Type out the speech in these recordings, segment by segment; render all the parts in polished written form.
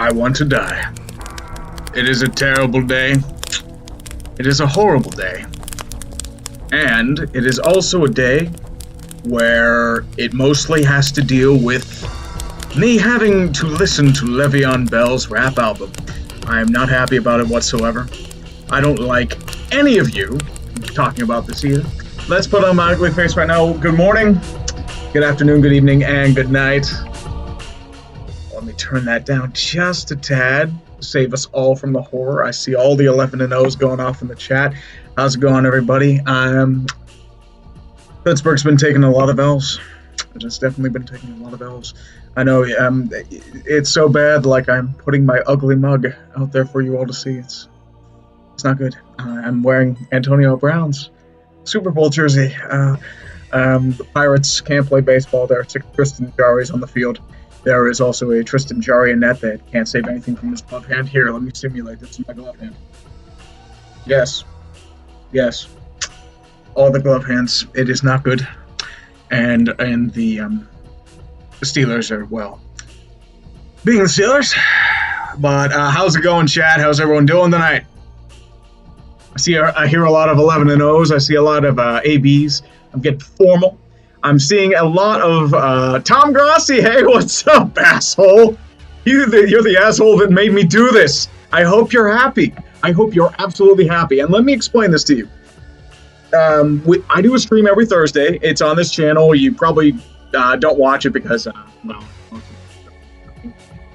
I want to die. It is a terrible day. It is a horrible day. And it is also a day where it mostly has to deal with me having to listen to Le'Veon Bell's rap album. I am not happy about it whatsoever. I don't like any of you talking about this either. Let's put on my ugly face right now. Good morning, good afternoon, good evening, and good night. Let me turn that down just a tad to save us all from the horror. I see all the 11 and O's going off in the chat. How's it going, everybody? Pittsburgh's been taking a lot of L's. It's definitely been taking a lot of L's. I know it's so bad, like I'm putting my ugly mug out there for you all to see. It's not good. I'm wearing Antonio Brown's Super Bowl jersey. The Pirates can't play baseball. There are 6 Tristan Jarrys on the field. There is also a Tristan Jarry in net that can't save anything from his glove hand. Here, let me simulate this in my glove hand. Yes. All the glove hands. It is not good. And the Steelers are, well, being the Steelers. But how's it going, Chad? How's everyone doing tonight? I hear a lot of 11 and O's. I see a lot of ABs. I'm getting formal. I'm seeing a lot of Tom Grassi. Hey, what's up, asshole? You're the asshole that made me do this. I hope you're happy. I hope you're absolutely happy. And let me explain this to you. I do a stream every Thursday. It's on this channel. You probably don't watch it because,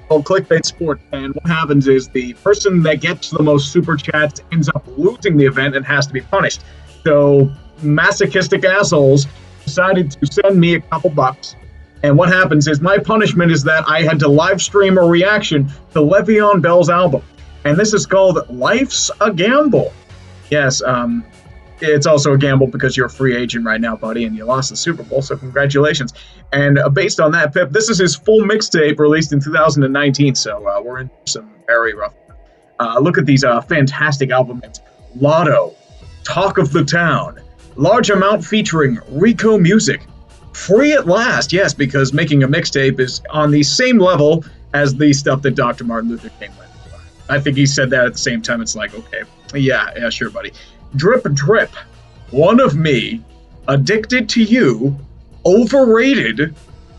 called Clickbait Sports. And what happens is the person that gets the most super chats ends up losing the event and has to be punished. So masochistic assholes decided to send me a couple bucks. And what happens is my punishment is that I had to live stream a reaction to Le'Veon Bell's album. And this is called Life's a Gamble. Yes, it's also a gamble because you're a free agent right now, buddy, and you lost the Super Bowl, so congratulations. And based on that, Pip, this is his full mixtape released in 2019, so we're in some very rough. Look at these fantastic album hits. Lotto, Talk of the Town, Large Amount featuring Rico Music, Free at Last, yes, because making a mixtape is on the same level as the stuff that Dr. Martin Luther King went through. I think he said that at the same time. It's like, okay, yeah, sure, buddy. Drip Drip, One of Me, Addicted to You, Overrated,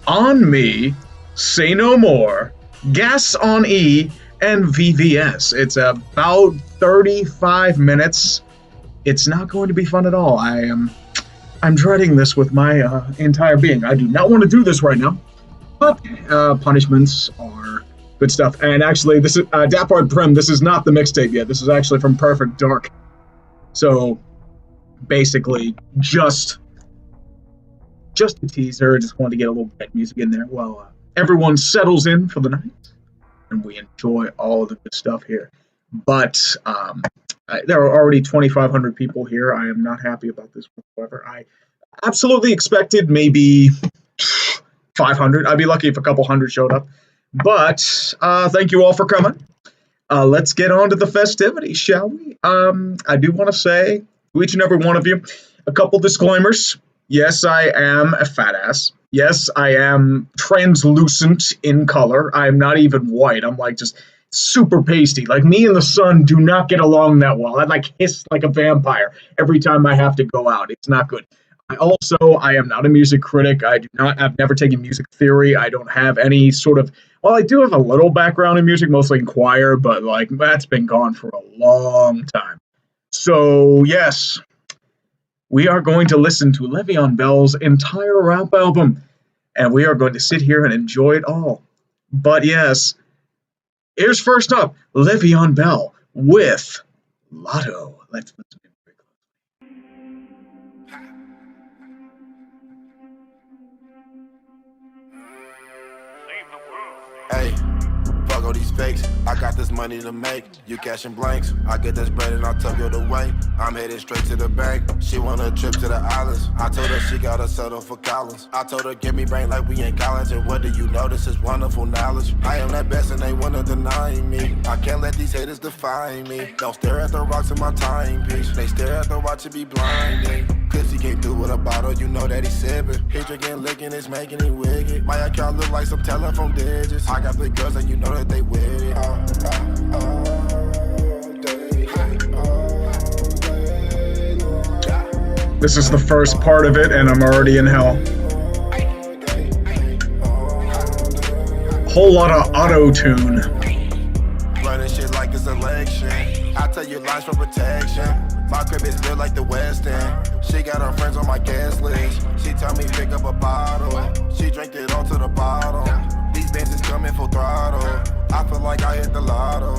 On Me, Say No More, Gas on E, and VVS. It's about 35 minutes. It's not going to be fun at all. I'm dreading this with my entire being. I do not want to do this right now, but punishments are good stuff. And actually, this is Dapart Prim. This is not the mixtape yet. This is actually from Perfect Dark. So basically, just a teaser. Just wanted to get a little bit of music in there while everyone settles in for the night, and we enjoy all of the good stuff here. But there are already 2,500 people here. I am not happy about this whatsoever. I absolutely expected maybe 500. I'd be lucky if a couple hundred showed up. But thank you all for coming. Let's get on to the festivities, shall we? I do want to say to each and every one of you a couple disclaimers. Yes, I am a fat ass. Yes, I am translucent in color. I'm not even white. I'm like just super pasty. Like me and the sun do not get along that well. I like hiss like a vampire every time I have to go out. It's not good. I am not a music critic. I've never taken music theory. I don't have any sort of, well, I do have a little background in music, mostly in choir, but like that's been gone for a long time. So yes, we are going to listen to Le'Veon Bell's entire rap album, and we are going to sit here and enjoy it all. But yes, here's first up, Le'Veon Bell with Lotto. Let's listen. Hey, fuck all these fakes. I got this money to make. You cashing blanks. I get this bread and I tuck it away. I'm headed straight to the bank. She want a trip to the islands. I told her she gotta settle for Collins. I told her give me brain like we in college. And what do you know? This is wonderful knowledge. I am that best and they wanna deny me. I can't let these haters define me. Don't stare at the rocks in my timepiece. They stare at the watch and be blinding. Cause he came through with a bottle, you know that he sippin'. He drinking, licking, it's making it wicked. My account look like some telephone digits. I got the girls and you know that they with it. This is the first part of it, and I'm already in hell. Whole lot of auto-tune. Running shit like it's election. I tell you lines for protection. My crib is built like the West End. She got her friends on my guest list. She tell me pick up a bottle. She drank it all to the bottom. These bands is coming full throttle. I feel like I hit the lotto.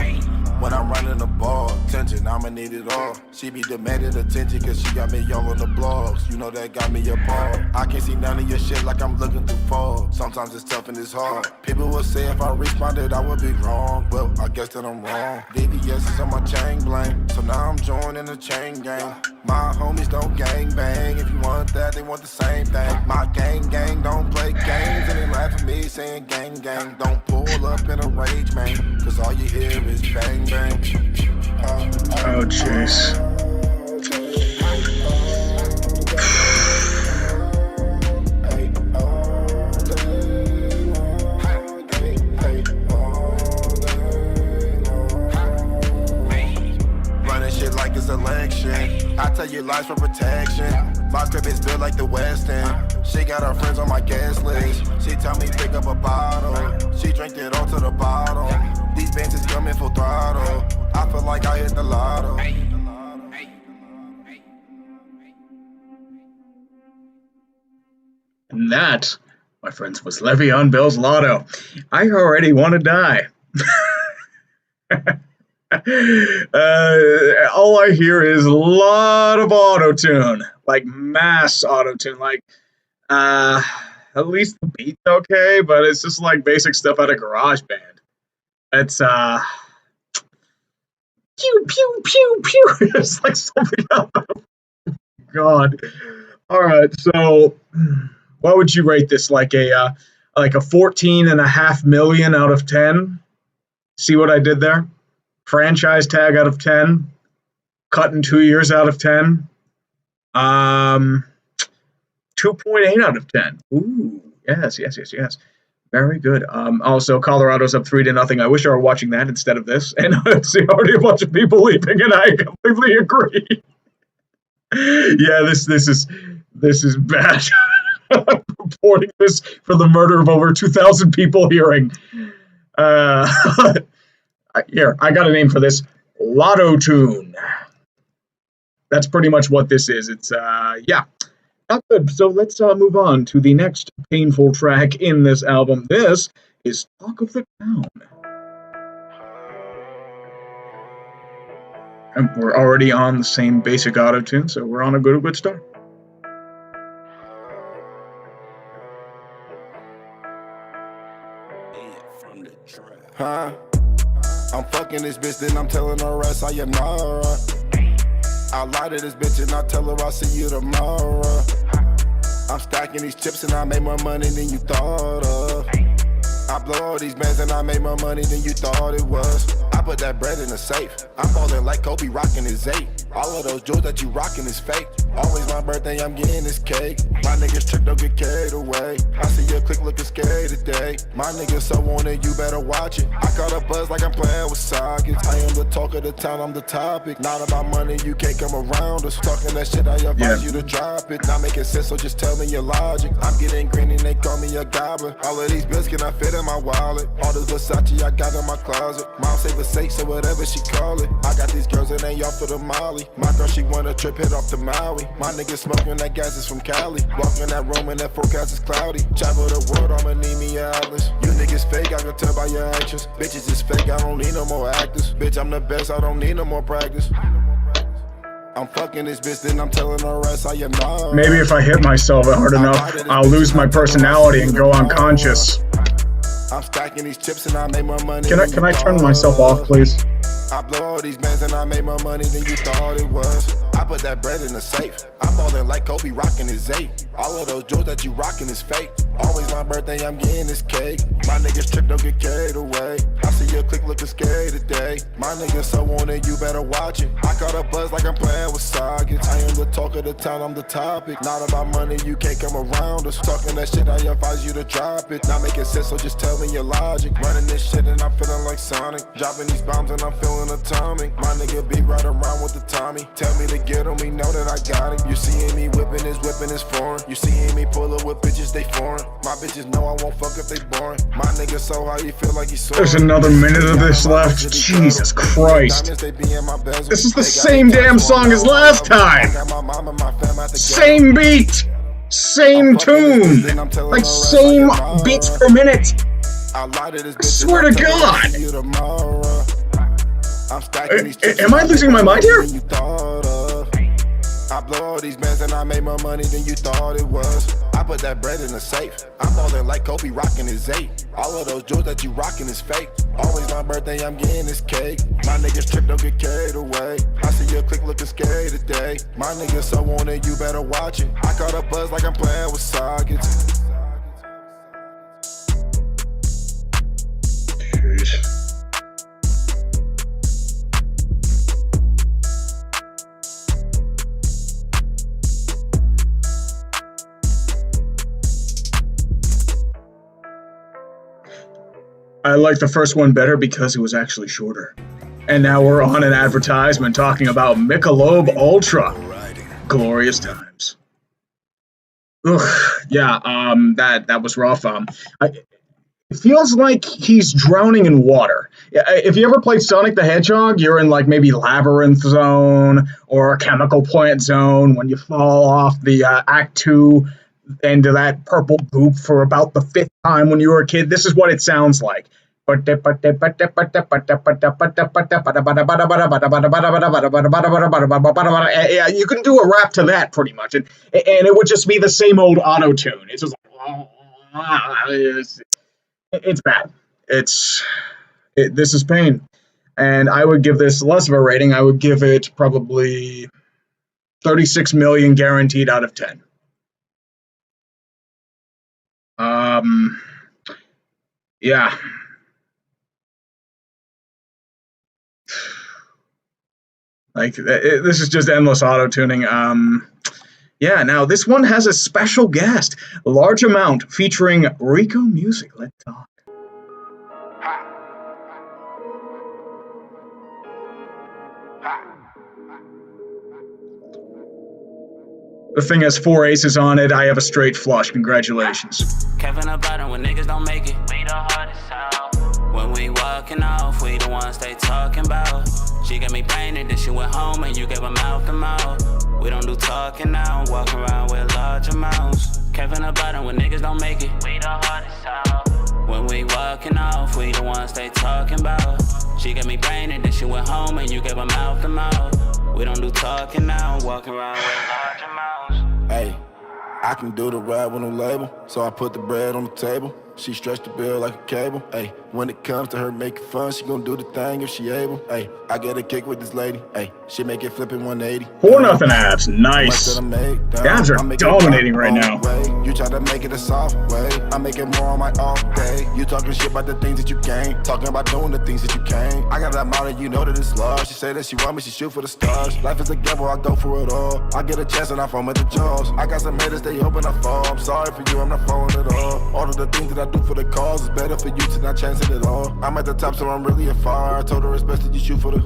When I'm running the ball, attention, I'ma need it all. She be demanding attention cause she got me all on the blogs. You know that got me appalled. I can't see none of your shit like I'm looking through fog. Sometimes it's tough and it's hard. People will say if I responded I would be wrong. Well, I guess that I'm wrong. VVS is on my chain bling. So now I'm joining the chain gang. My homies don't gang bang. If you want that, they want the same thing. My gang don't play games. And they laugh at me saying gang. Don't pull up in a rage, man. Cause all you hear is bang. Oh, jeez. Running shit like it's election. I tell you lies for protection. My crib is built like the West End. She got her friends on my guest list. She tell me pick up a bottle. She drank it all to the bottom. These bands is coming full throttle. I feel like I hit the lotto. And that, my friends, was Le'Veon Bell's Lotto. I already want to die. All I hear is a lot of auto-tune, like mass auto-tune. Like, at least the beat's okay, but it's just like basic stuff out of GarageBand. It's pew pew pew pew. It's like something else. God. All right. So, what would you rate this? Like a 14.5 million out of 10. See what I did there? Franchise tag out of 10. Cut in 2 years out of 10. 2.8 out of 10. Ooh, yes. Very good. Also, Colorado's up 3-0. I wish I were watching that instead of this. And I see already a bunch of people leaving, and I completely agree. Yeah, this is bad. I'm reporting this for the murder of over 2,000 people hearing. Here, I got a name for this. Lotto Tune. That's pretty much what this is. It's, yeah. Not good. So let's move on to the next painful track in this album. This is Talk of the Town. And we're already on the same basic auto-tune, so we're on a good start. Huh? I'm fucking this bitch, then I'm telling her I sayonara. I lie to this bitch and I tell her I'll see you tomorrow. I'm stacking these chips and I make more money than you thought of. I blow all these bands and I make more money than you thought it was. I put that bread in the safe. I'm ballin' like Kobe rockin' his 8. All of those jewels that you rockin' is fake. Always my birthday, I'm getting this cake. My niggas trick, don't get carried away. I see your clique looking scary today. My niggas so on it, you better watch it. I caught a buzz like I'm playing with sockets. I am the talk of the town, I'm the topic. Not about money, you can't come around us. Talking that shit, I advise you to drop it. Not making sense, so just tell me your logic. I'm getting green and they call me a gobbler. All of these bills can I fit in my wallet? All this Versace I got in my closet. Mom say Versace, so whatever she call it. I got these girls and they all for the Molly. My girl, she want a trip, hit off to Maui. My niggas smoking that gas is from Cali. Walk in that room and that forecast is cloudy. Travel the world, I'ma need me an atlas. You niggas fake, I can tell by your actions. Bitches is fake, I don't need no more actors. Bitch, I'm the best, I don't need no more practice. I'm fucking this bitch, then I'm telling her rest how you know. Maybe if I hit myself hard enough, I'll lose my personality and go unconscious. I'm stacking these chips and I make more money. Can I turn myself off, please? I blow all these bands and I make more money than you thought it was. I put that bread in the safe. I'm ballin' like Kobe rockin' his 8. All of those jewels that you rockin' is fake. Always my birthday, I'm getting this cake. My niggas trip, don't get carried away. I see your click looking scary today. My niggas so on it, you better watch it. I caught a buzz like I'm playing with sockets. I am the talk of the town, I'm the topic. Not about money, you can't come around us. Talking that shit, I advise you to drop it. Not making sense, so just tell me your logic. Running this shit and I'm feeling like Sonic. Dropping these bombs and I'm feeling atomic. My nigga be right around with the Tommy. Tell me to get him, we know that I got him. You seeing me whipping is foreign. You seeing me pull up with bitches, they foreign. My bitches know I won't fuck if they boring. My nigga so high, you feel like he's soaring. There's another minute of this left. Jesus Christ. This is the same damn song as last time. Same beat. Same tune. Like same beats per minute. I swear to God. Am I losing my mind here? I blow all these bands and I made more money than you thought it was. I put that bread in the safe. I'm ballin' like Kobe rockin' his 8. All of those jewels that you rockin' is fake. Always my birthday, I'm getting this cake. My niggas trip, don't get carried away. I see your click looking scary today. My niggas so on it, you better watch it. I caught a buzz like I'm playing with sockets. Jeez. I like the first one better because it was actually shorter. And now we're on an advertisement talking about Michelob Ultra. Glorious times. Ugh, yeah, that was rough. It feels like he's drowning in water. If you ever played Sonic the Hedgehog, you're in like maybe Labyrinth Zone or Chemical Plant Zone when you fall off the Act 2 into that purple goop for about the 5th time when you were a kid. This is what it sounds like. You can do a rap to that pretty much, and it would just be the same old auto-tune. It's just it's bad. This is pain, and I would give this less of a rating. I would give it probably 36 million guaranteed out of 10. Yeah. Like, this is just endless auto-tuning. Yeah, now this one has a special guest. Large Amount featuring Rico Music. Let's talk. The thing has 4 aces on it. I have a straight flush. Congratulations. Kevin about it when niggas don't make it. We the hardest out. When we walking off, we the ones they talking about. She got me painted, then she went home and you gave her mouth to mouth. We don't do talking now, walking around with large amounts. Kevin about it when niggas don't make it. We the hardest out. When we walking off, we the ones they talking about. She got me painted, then she went home and you gave her mouth to mouth. We don't do talking now, walking around with large amounts. Hey, I can do the rap with no label, so I put the bread on the table. She stretched the bill like a cable. Ay, when it comes to her making fun, she gon' do the thing if she able. Ay, I get a kick with this lady. Ay, she make it flip in 180. 4-0 abs, nice. Abs are dominating right now. You try to make it a soft way. I make it more on my off day. You talking shit about the things that you can't. Talking about doing the things that you can't. I got that model, you know that it's love. She say that she want me, she shoot for the stars. Life is a gamble, I go for it all. I get a chance and I foam at the jaws. I got some haters, they hoping I fall. I'm sorry for you, I'm not falling at all. All of the things that I do for the cause, it's better for you to not chance it at all. I'm at the top, so I'm really a fire. I told her it's best that you shoot for the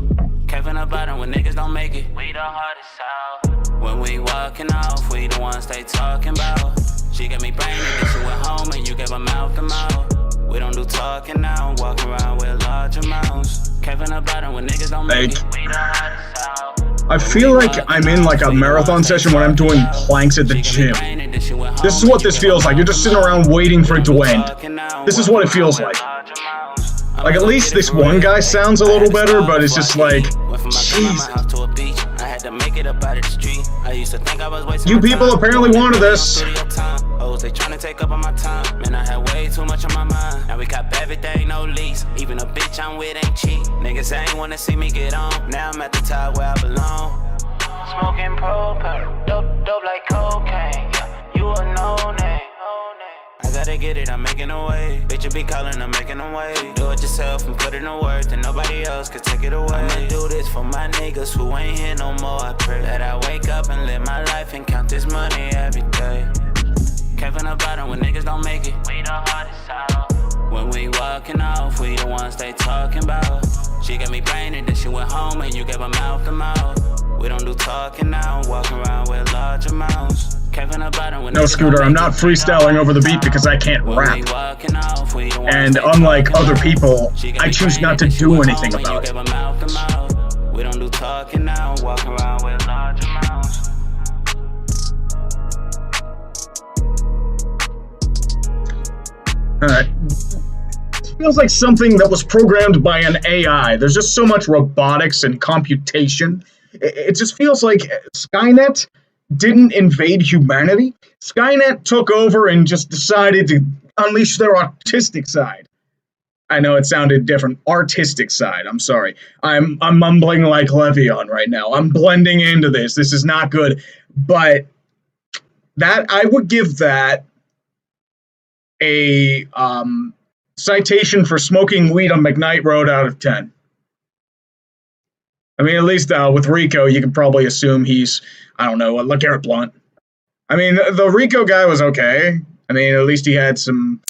Kevin about it when niggas don't make it. We the hardest out. When we walking off, we the ones they talking about. She got me brainy, then she went home and you gave her mouth to mouth. We don't do talking now, walking around with large amounts. Kevin about it when niggas don't make it. We the hardest out. I feel like I'm in like a marathon session when I'm doing planks at the gym. This is what this feels like. You're just sitting around waiting for it to end. This is what it feels like. Like, at least this one guy sounds a little better, but it's just like, Jesus. You people apparently wanted this. They tryna take up on my time. Man, I had way too much on my mind. Now we got everything, no lease. Even a bitch I'm with ain't cheap. Niggas ain't wanna see me get on. Now I'm at the top where I belong. Smoking propane, dope like cocaine. Yeah. You a no name. I gotta get it, I'm making a way. Bitch, you be calling, I'm making a way. Do it yourself and put in the work, and nobody else could take it away. I'ma do this for my niggas who ain't here no more. I pray that I wake up and live my life and count this money every day. Came from the bottom when niggas don't make it. We the hardest out. When we walking off, we the ones they talking about. She got me brainin', then she went home and you gave her mouth to mouth. We don't do talking now, walking around with large amounts. No, Scooter, I'm not freestyling over the beat because I can't rap. And unlike other people, I choose not to do anything about it. We don't do talking now, walking around with large amounts. Alright. It feels like something that was programmed by an AI. There's just so much robotics and computation. It just feels like Skynet didn't invade humanity. Skynet took over and just decided to unleash their autistic side. I know it sounded different. Artistic side. I'm sorry. I'm mumbling like Le'Veon right now. I'm blending into this. This is not good. But that I would give that a citation for smoking weed on McKnight Road out of 10. I mean, at least with Rico, you can probably assume he's, I don't know, like Garrett Blunt. I mean, the Rico guy was okay. I mean, at least he had some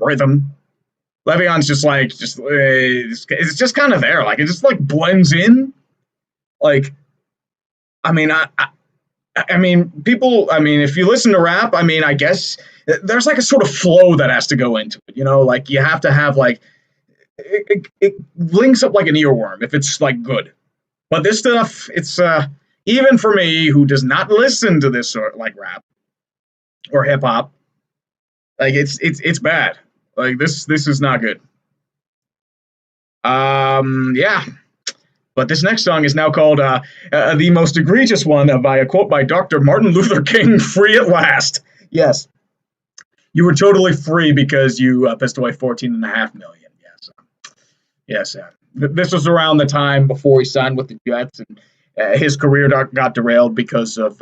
rhythm. Le'Veon's just like, it's just kind of there. Like, it just like blends in. Like, I mean, I mean, people, I mean, if you listen to rap, I mean, I guess there's like a sort of flow that has to go into it, you know? Like, you have to have like, it links up like an earworm if it's like good. But this stuff, it's, even for me, who does not listen to this sort like rap or hip hop, like it's bad. Like this is not good. Yeah. But this next song is now called the most egregious one by a quote by Dr. Martin Luther King, "Free at Last." Yes. You were totally free because you pissed away $14.5 million. Yes. Yes. This was around the time before he signed with the Jets, and his career got derailed because of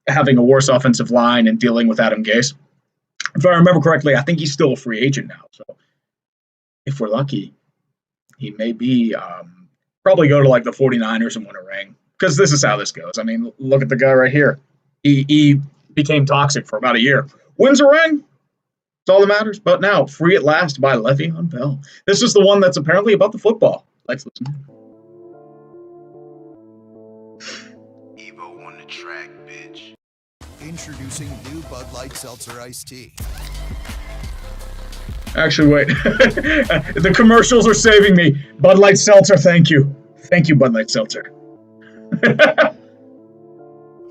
having a worse offensive line and dealing with Adam Gase. If I remember correctly, I think he's still a free agent now. So if we're lucky, he may be probably go to like the 49ers and win a ring. Because this is how this goes. I mean, look at the guy right here. He became toxic for about a year. Wins a ring. That's all that matters. But now, "Free at Last" by Le'Veon Bell. This is the one that's apparently about the football. Let's listen. Evo on the track, bitch. Introducing new Bud Light Seltzer Iced Tea. Actually, wait. The commercials are saving me. Bud Light Seltzer, thank you. Thank you, Bud Light Seltzer.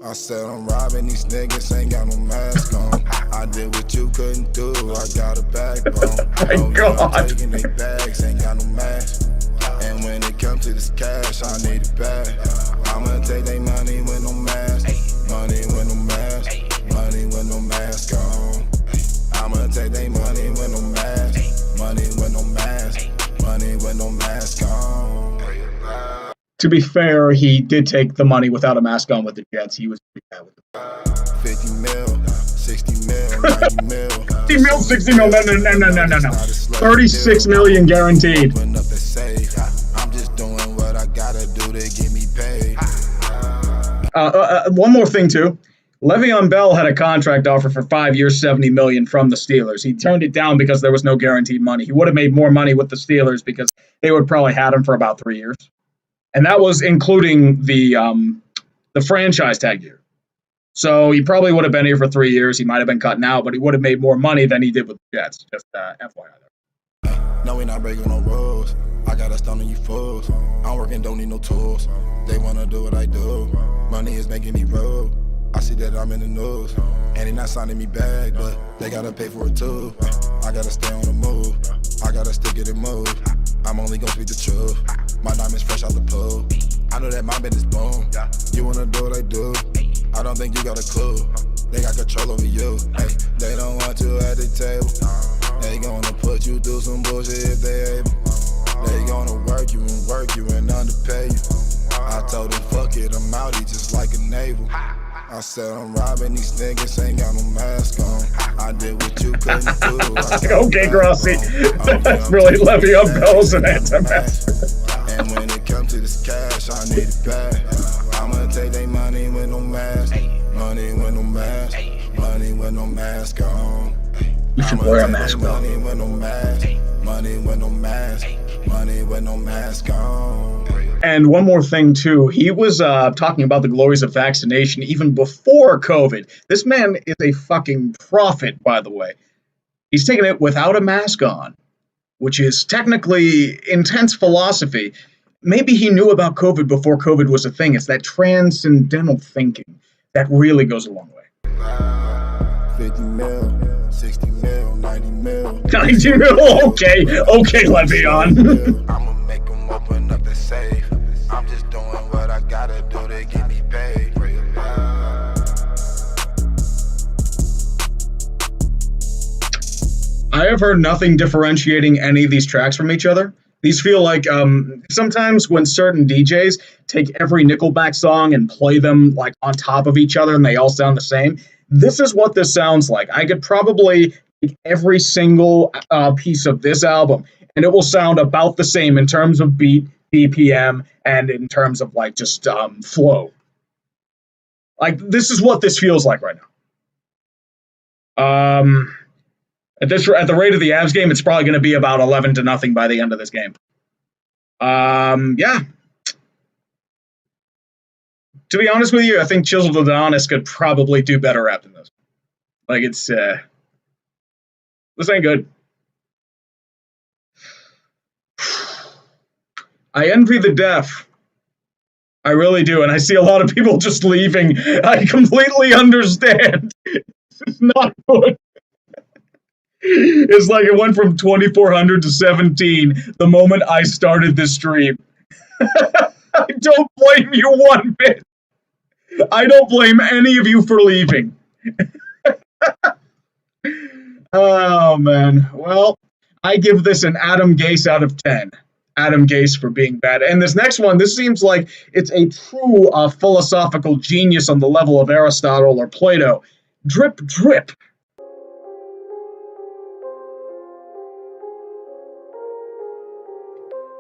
I said I'm robbing these niggas, ain't got no mask on. I did what you couldn't do, I got a backbone. My God. Taking they bags, ain't got no mask. And when it comes to this cash, I need it back. I'ma take they money with no mask. Money with no mask. Money with no mask on. I'ma take they money with no mask. Money with no mask. Money with no mask on. To be fair, he did take the money without a mask on with the Jets. He was pretty bad with it. 50 mil, 60 mil, 90 mil. 50 mil, 60 mil, no. 36 million guaranteed. I'm just doing what I gotta do to get me paid. One more thing, too. Le'Veon Bell had a contract offer for 5 years, $70 million from the Steelers. He turned it down because there was no guaranteed money. He would have made more money with the Steelers because they would probably had him for about 3 years. And that was including the franchise tag year. So he probably would have been here for 3 years. He might have been cutting out, but he would have made more money than he did with the Jets. Just FYI. No, we not breaking no rules. I got a stun on you fools. I'm working, don't need no tools. They wanna do what I do. Money is making me rude. I see that I'm in the news. And they not signing me back, but they gotta pay for it too. I gotta stay on the move. I gotta stick it and move. I'm only gonna speak the truth. My diamonds fresh out the pool. I know that my business boom. You wanna do what I do? I don't think you got a clue. They got control over you. Hey, they don't want you at the table. They gonna put you through some bullshit if they able. They gonna work you and underpay you. I told him fuck it, I'm outie just like a navel. I said I'm robbing these niggas, ain't got no mask on. I did what you couldn't do. Okay, Grossi. That's really Le'Veon Bell's an anti-mask. And when it comes to this cash, I need it back. I'ma take they money with no mask. Money with no mask. Money with no mask on. You should wear a mask, though. Money with no mask. Money with no mask. Money with no mask on. And one more thing, too. He was talking about the glories of vaccination even before COVID. This man is a fucking prophet, by the way. He's taking it without a mask on, which is technically intense philosophy. Maybe he knew about COVID before COVID was a thing. It's that transcendental thinking that really goes a long way. 50 mil, 60 mil, 90 mil. 90 mil? Okay, Le'Veon. I'ma make them open up the safe. I'm just doing what I gotta do to get me paid. I have heard nothing differentiating any of these tracks from each other. These feel like sometimes when certain DJs take every Nickelback song and play them like on top of each other and they all sound the same. This is what this sounds like. I could probably take every single piece of this album and it will sound about the same in terms of beat, BPM, and in terms of like just flow. Like this is what this feels like right now. At the rate of the Avs game, it's probably going to be about 11-0 by the end of this game. Yeah. To be honest with you, I think Chiseled Adonis could probably do better rap than this. Like it's this ain't good. I envy the deaf. I really do, and I see a lot of people just leaving. I completely understand. This is not good. It's like it went from 2,400 to 17 the moment I started this stream. I don't blame you one bit. I don't blame any of you for leaving. Oh, man. Well, I give this an Adam Gase out of 10. Adam Gase for being bad. And this next one, this seems like it's a true philosophical genius on the level of Aristotle or Plato. Drip, drip.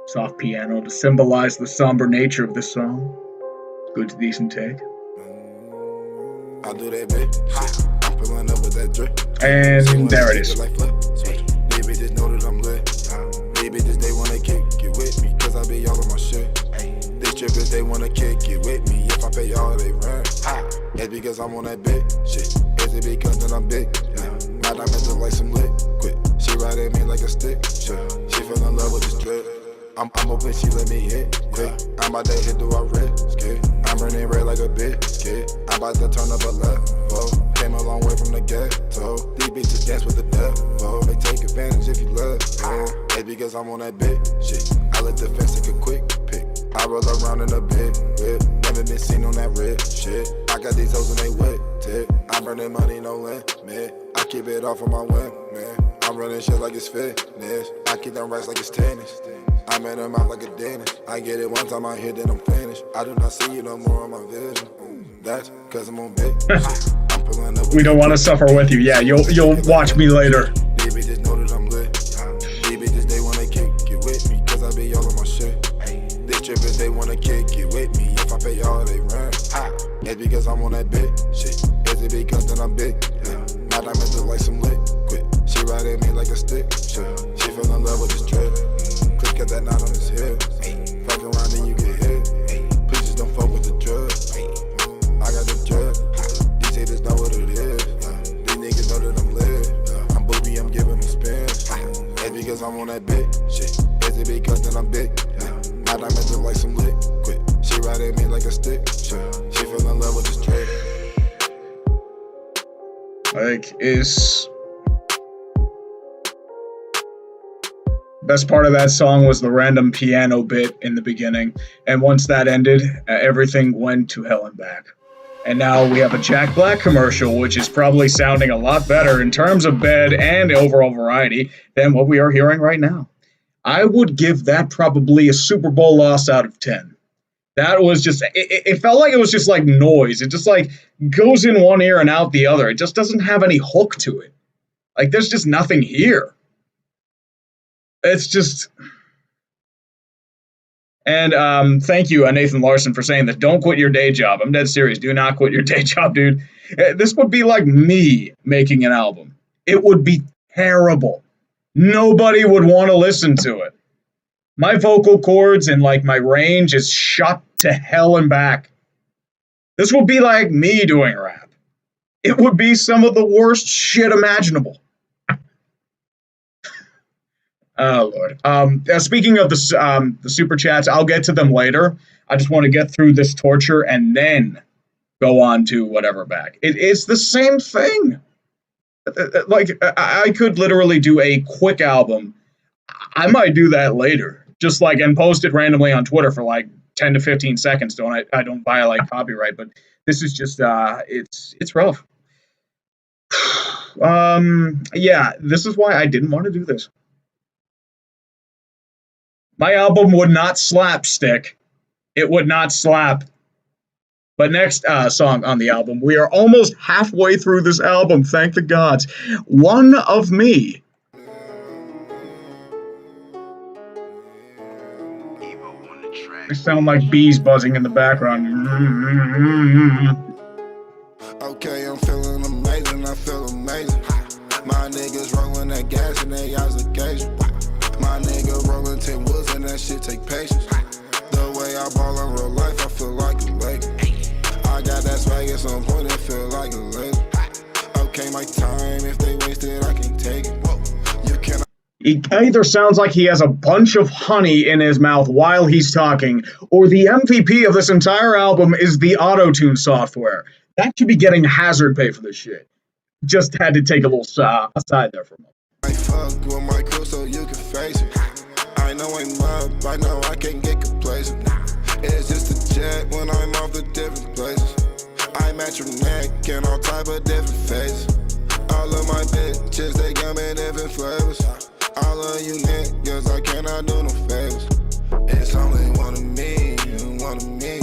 Soft piano to symbolize the somber nature of this song. Good, decent take. I'll do that bit. I'm pulling up with that drip. And there it is. These bitches know that I'm lit. These bitches, they wanna kick it with me, cause I be all on my shit. These strippers, they wanna kick it with me, if I pay all they rent. It's because I'm on that big shit. Is it because that I'm big? My diamonds look like some liquid. She ride at me like a stick. She fell in love with this drip. I'm open, she let me hit, quick. I'm about to hit through our risk, kid. I'm burning red like a bitch, kid. I'm about to turn up a level. Came a long way from the ghetto. These bitches dance with the devil. They take advantage if you love, It's because I'm on that bitch, shit. I let the fence take a quick pick. I roll around in a big whip. Never been seen on that red shit. I got these hoes and they wet, tip. I'm burning money, no limit. I keep it off of my whip, man. I'm running shit like it's fitness. I keep them racks like it's tennis. I'm in her mouth like a dentist. I get it one time I hit, then I'm finished. I do not see you no more on my vision. That's cause I'm on big. I'm pulling up. We don't want to suffer with you. Yeah, you'll watch me later. These bitches know that I'm lit. These bitches, they wanna kick it with me, cause I be all on my shit. These trippers, they wanna kick it with me, if I pay all they rent. It's because I'm on that big shit. Is it because that I'm big? My diamonds look like some liquid. She ride at me like a stick. She fell in love with this drip. Got that knot on his hip. Fuck around and you get hit. Please just don't fuck with the drug. I got the drug. These haters know what it is. These niggas know that I'm lit. I'm booby, I'm giving them spins. It's because I'm on that big shit. Is it because that I'm big? My diamonds look like some liquid. She ride at me like a stick. She fell in love with this drug. Like, is... Best part of that song was the random piano bit in the beginning, and once that ended, everything went to hell and back. And now we have a Jack Black commercial, which is probably sounding a lot better in terms of bed and overall variety than what we are hearing right now. I would give that probably a Super Bowl loss out of 10. That was just, it felt like it was just like noise. It just like goes in one ear and out the other. It just doesn't have any hook to it. Like there's just nothing here. It's just, and thank you, Nathan Larson, for saying that. Don't quit your day job. I'm dead serious. Do not quit your day job, dude. This would be like me making an album. It would be terrible. Nobody would want to listen to it. My vocal cords and like my range is shot to hell and back. This would be like me doing rap. It would be some of the worst shit imaginable. Oh, Lord. Speaking of the super chats, I'll get to them later. I just want to get through this torture and then go on to whatever back. It's the same thing. Like, I could literally do a quick album. I might do that later. Just like, and post it randomly on Twitter for like 10 to 15 seconds. I don't violate copyright, but this is just, it's rough. Yeah, this is why I didn't want to do this. My album would not slap, Stick. It would not slap. But next song on the album, we are almost halfway through this album, thank the gods. One of Me. They sound like bees buzzing in the background. Okay, I'm feeling amazing, I feel amazing. My niggas rolling that gas and they eyes occasion. My nigga rolling 10 woods and that shit take patience. The way I ball in real life, I feel like a lady. I got that swag at some point, it feel like a lady. Okay, my time, if they waste it, I can take it. You cannot. He either sounds like he has a bunch of honey in his mouth while he's talking, or the MVP of this entire album is the auto-tune software. That should be getting hazard pay for this shit. Just had to take a little aside there for a moment. I fuck with my crew so you can face it. I know I'm up, I know I can't get complacent. It's just a jet when I'm off the different places. I match your neck in all type of different phases. All of my bitches, they come in different flavors. All of you niggas, I cannot do no favors. It's only one of me, one of me.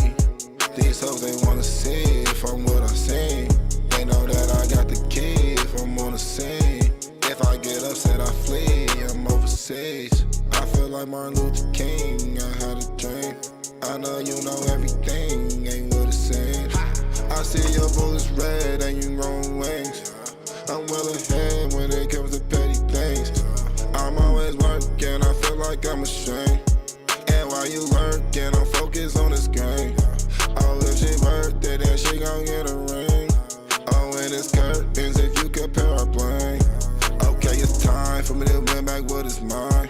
These hoes, they wanna see if I'm what I seen. They know that I got the key if I'm on the scene. If I get upset, I flee, I'm overseas. I feel like Martin Luther King, I had a dream. I know you know everything, ain't what it seems. I see your bullets red and you growing wings. I'm well ahead when it comes to petty things. I'm always working, I feel like I'm ashamed. And while you lurking, I'm focused on this game. Oh, if she worth it, then she gon' get a ring. Oh, and it's curtains if you compare our plane. Okay, it's time for me to win back what is mine.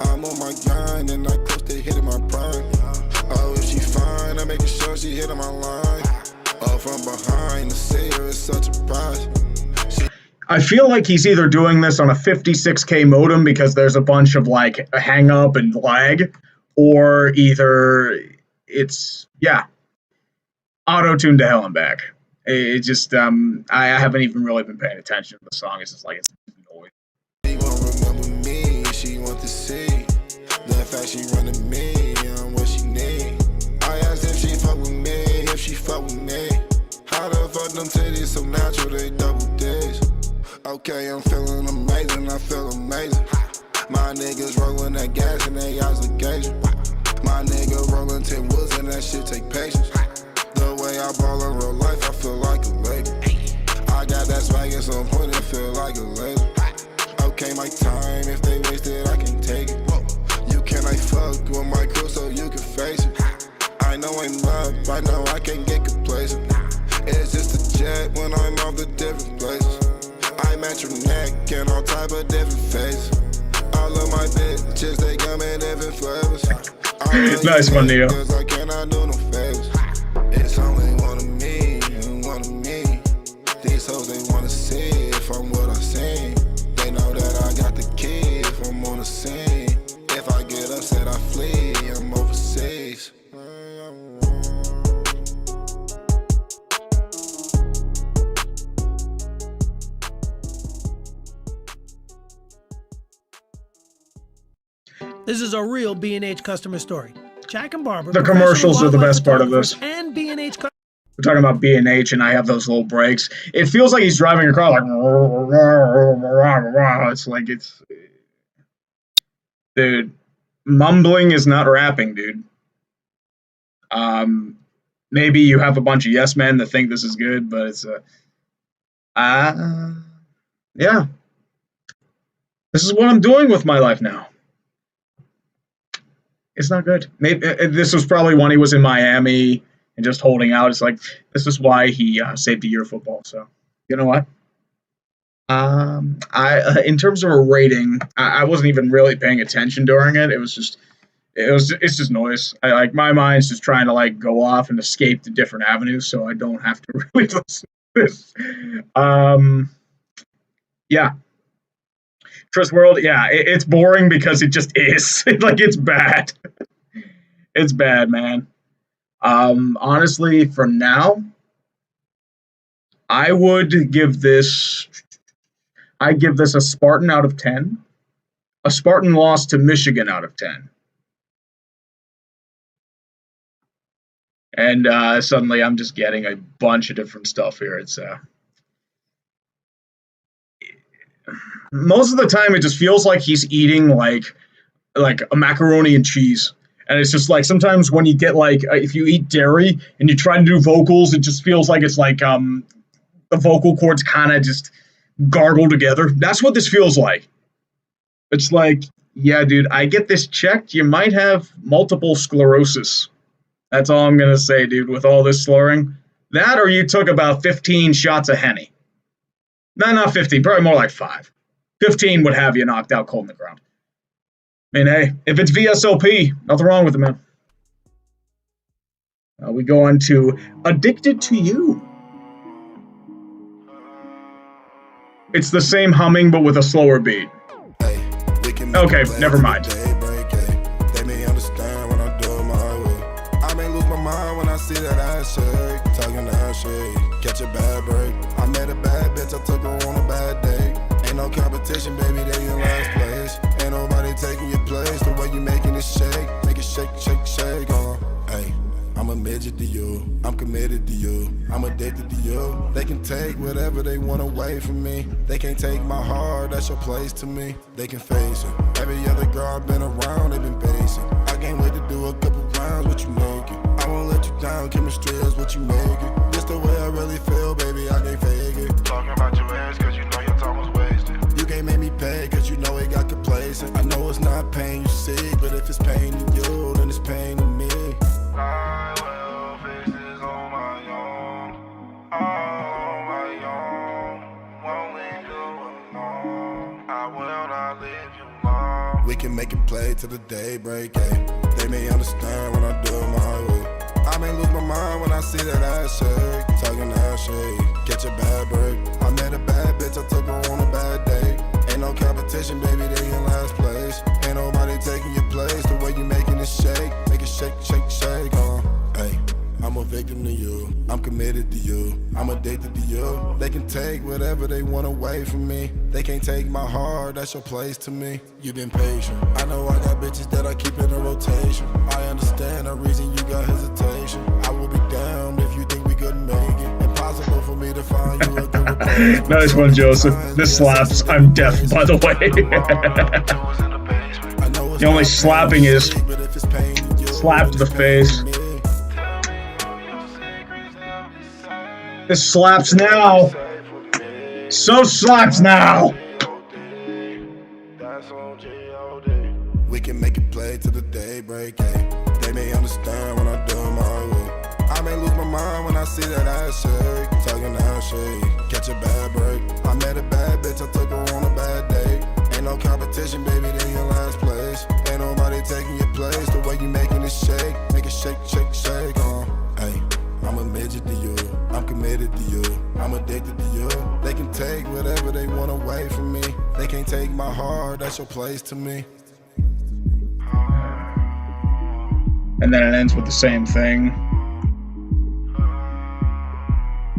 I'm on my grind and I close to hitting my prime. Oh, if she fine, I'm making sure she hitting my line. Oh, from behind to see her is such a prize. I feel like he's either doing this on a 56K modem because there's a bunch of like a hang up and lag, or either it's, yeah, auto-tuned to hell and back. It just, I haven't even really been paying attention to the song. It's just like, it's noise. She won't remember me, she want to see the fact she running me and what she need. I asked if she fuck with me, if she fuck with me. How the fuck them titties so natural, they double D's. Okay, I'm feeling amazing, I feel amazing. My niggas rolling that gas and they eyes occasion. My nigga rolling 10 woods and that shit take patience. The way I ball in real life, I feel like a lady. I got that swag at some point, it feel like a laser. Okay, my time, if they waste it, I can take it. You cannot fuck with my crew so you can face it. I know I'm up, I know I can't get complacent. It's just a jet when I'm off the different places. I match your neck in all type of different phases. All of my bitches, they come in different flavors. Nice one, Neo. I cannot do no favors. It's only one of me, one of me. These hoes, they wanna see if I'm what I seen. They know that I got the key if I'm on the scene. If I get upset, I flee, I'm overseas. This is a real B&H customer story. Jack and Barbara. The commercials are the best part of this. And B&H. We're talking about B&H, and I have those little breaks. It feels like he's driving a car like... It's like it's... Dude, mumbling is not rapping, dude. Maybe you have a bunch of yes men that think this is good, but it's yeah. This is what I'm doing with my life now. It's not good. Maybe this was probably when he was in Miami and just holding out. It's like, this is why he saved a year of football. So, you know what? In terms of a rating, I wasn't even really paying attention during it. It's just noise. My mind's just trying to like go off and escape to different avenues, so I don't have to really listen to this. Yeah. Trust World, yeah, it's boring because it just is. Like, it's bad. It's bad, man. Honestly, for now, I give this a Spartan out of 10. A Spartan loss to Michigan out of 10. And suddenly I'm just getting a bunch of different stuff here. It's most of the time it just feels like he's eating like a macaroni and cheese. And it's just like sometimes when you get like if you eat dairy and you try to do vocals, it just feels like it's like the vocal cords kind of just gargle together. That's what this feels like. It's like, yeah, dude, I get this checked. You might have multiple sclerosis. That's all I'm going to say, dude, with all this slurring. That or you took about 15 shots of Henny. No, not 15, probably more like 5. 15 would have you knocked out cold in the ground. I mean, hey, if it's VSOP, nothing wrong with it, man. We go on to Addicted to You. It's the same humming, but with a slower beat. Okay, never mind. See that ass shake, talking that shit, catch a bad break. I met a bad bitch, I took her on a bad day. Ain't no competition, baby, they in last place. Ain't nobody taking your place, the way you making it shake. Make it shake, shake, shake, hey, I'm a midget to you, I'm committed to you, I'm addicted to you. They can take whatever they want away from me. They can't take my heart, that's your place to me. They can face it, every other girl I've been around, they've been basic. I can't wait to do a couple rounds, what you making? I won't let you down, chemistry is what you make it. This the way I really feel, baby, I can't fake it. Talking about your ass, cause you know your time was wasted. You can't make me pay, cause you know it got complacent. I know it's not pain you seek, but if it's pain to you, then it's pain to me. I will fix this on my own, on my own. Won't leave you alone, I will not leave you alone. We can make it play till the day break, They may understand when I do it my way. I may lose my mind when I see that ass shake, talking that shit, catch a bad break. I met a bad bitch, I took her on a bad day. Ain't no competition, baby, they in last place. Ain't nobody taking your place, the way you making it shake. Make it shake, shake, shake, hey. I'm a victim to you, I'm committed to you, I'm addicted to you. They can take whatever they want away from me. They can't take my heart, that's your place to me. You've been patient, I know I got bitches that I keep in a rotation. I understand the reason you got hesitation. I will be damned if you think we couldn't make it. Impossible for me to find you a good replacement. Nice one, Joseph. This slaps. I'm deaf, by the way. The only slapping is slap to the face. This slaps now. So slaps now. We can make it play till the day break, They may understand when I do it my way. I may lose my mind when I see that ass shake, talking that shit, catch a bad break. I met a bad bitch, I took her on a bad day. Ain't no competition, baby, they in last place. Ain't nobody taking your place, the way you making it shake. Make it shake, shake, shake, hey. I'm a midget to you, I'm committed to you, I'm addicted to you. They can take whatever they want away from me. They can't take my heart, that's your place to me. And then it ends with the same thing.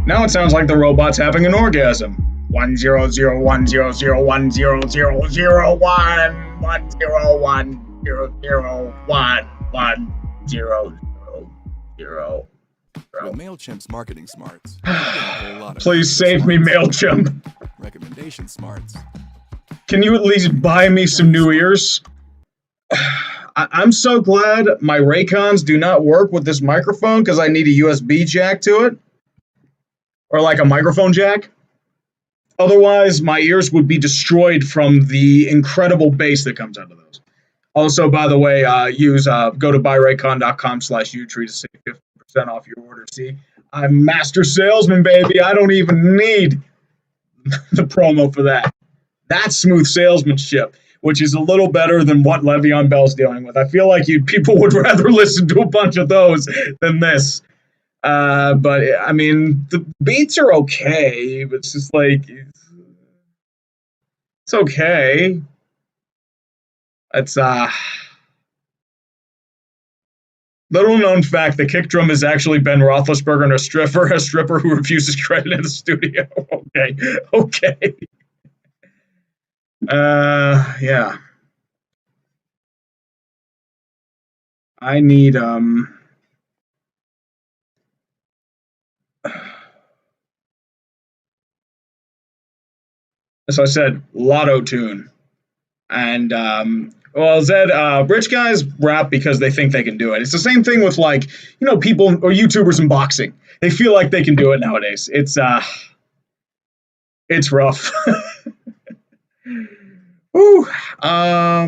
Now it sounds like the robot's having an orgasm. 10010010001101101. 0, 0, 0. With MailChimp's marketing smarts, you get a whole lot of Please save me, MailChimp. recommendation smarts. Can you at least buy me some new ears? I'm so glad my Raycons do not work with this microphone because I need a USB jack to it. Or like a microphone jack. Otherwise, my ears would be destroyed from the incredible bass that comes out of those. Also, by the way, go to buyraycon.com/utree to save 50% off your order. See, I'm master salesman, baby. I don't even need the promo for that. That's smooth salesmanship, which is a little better than what Le'Veon Bell's dealing with. I feel like people would rather listen to a bunch of those than this. But I mean, the beats are okay. But it's just like it's okay. It's little known fact: the kick drum is actually Ben Roethlisberger and a stripper who refuses credit in the studio. Okay. Yeah. I need as I said, Lotto Tune. And well, Zed, rich guys rap because they think they can do it. It's the same thing with people or YouTubers in boxing. They feel like they can do it nowadays. It's rough. Woo. Yeah,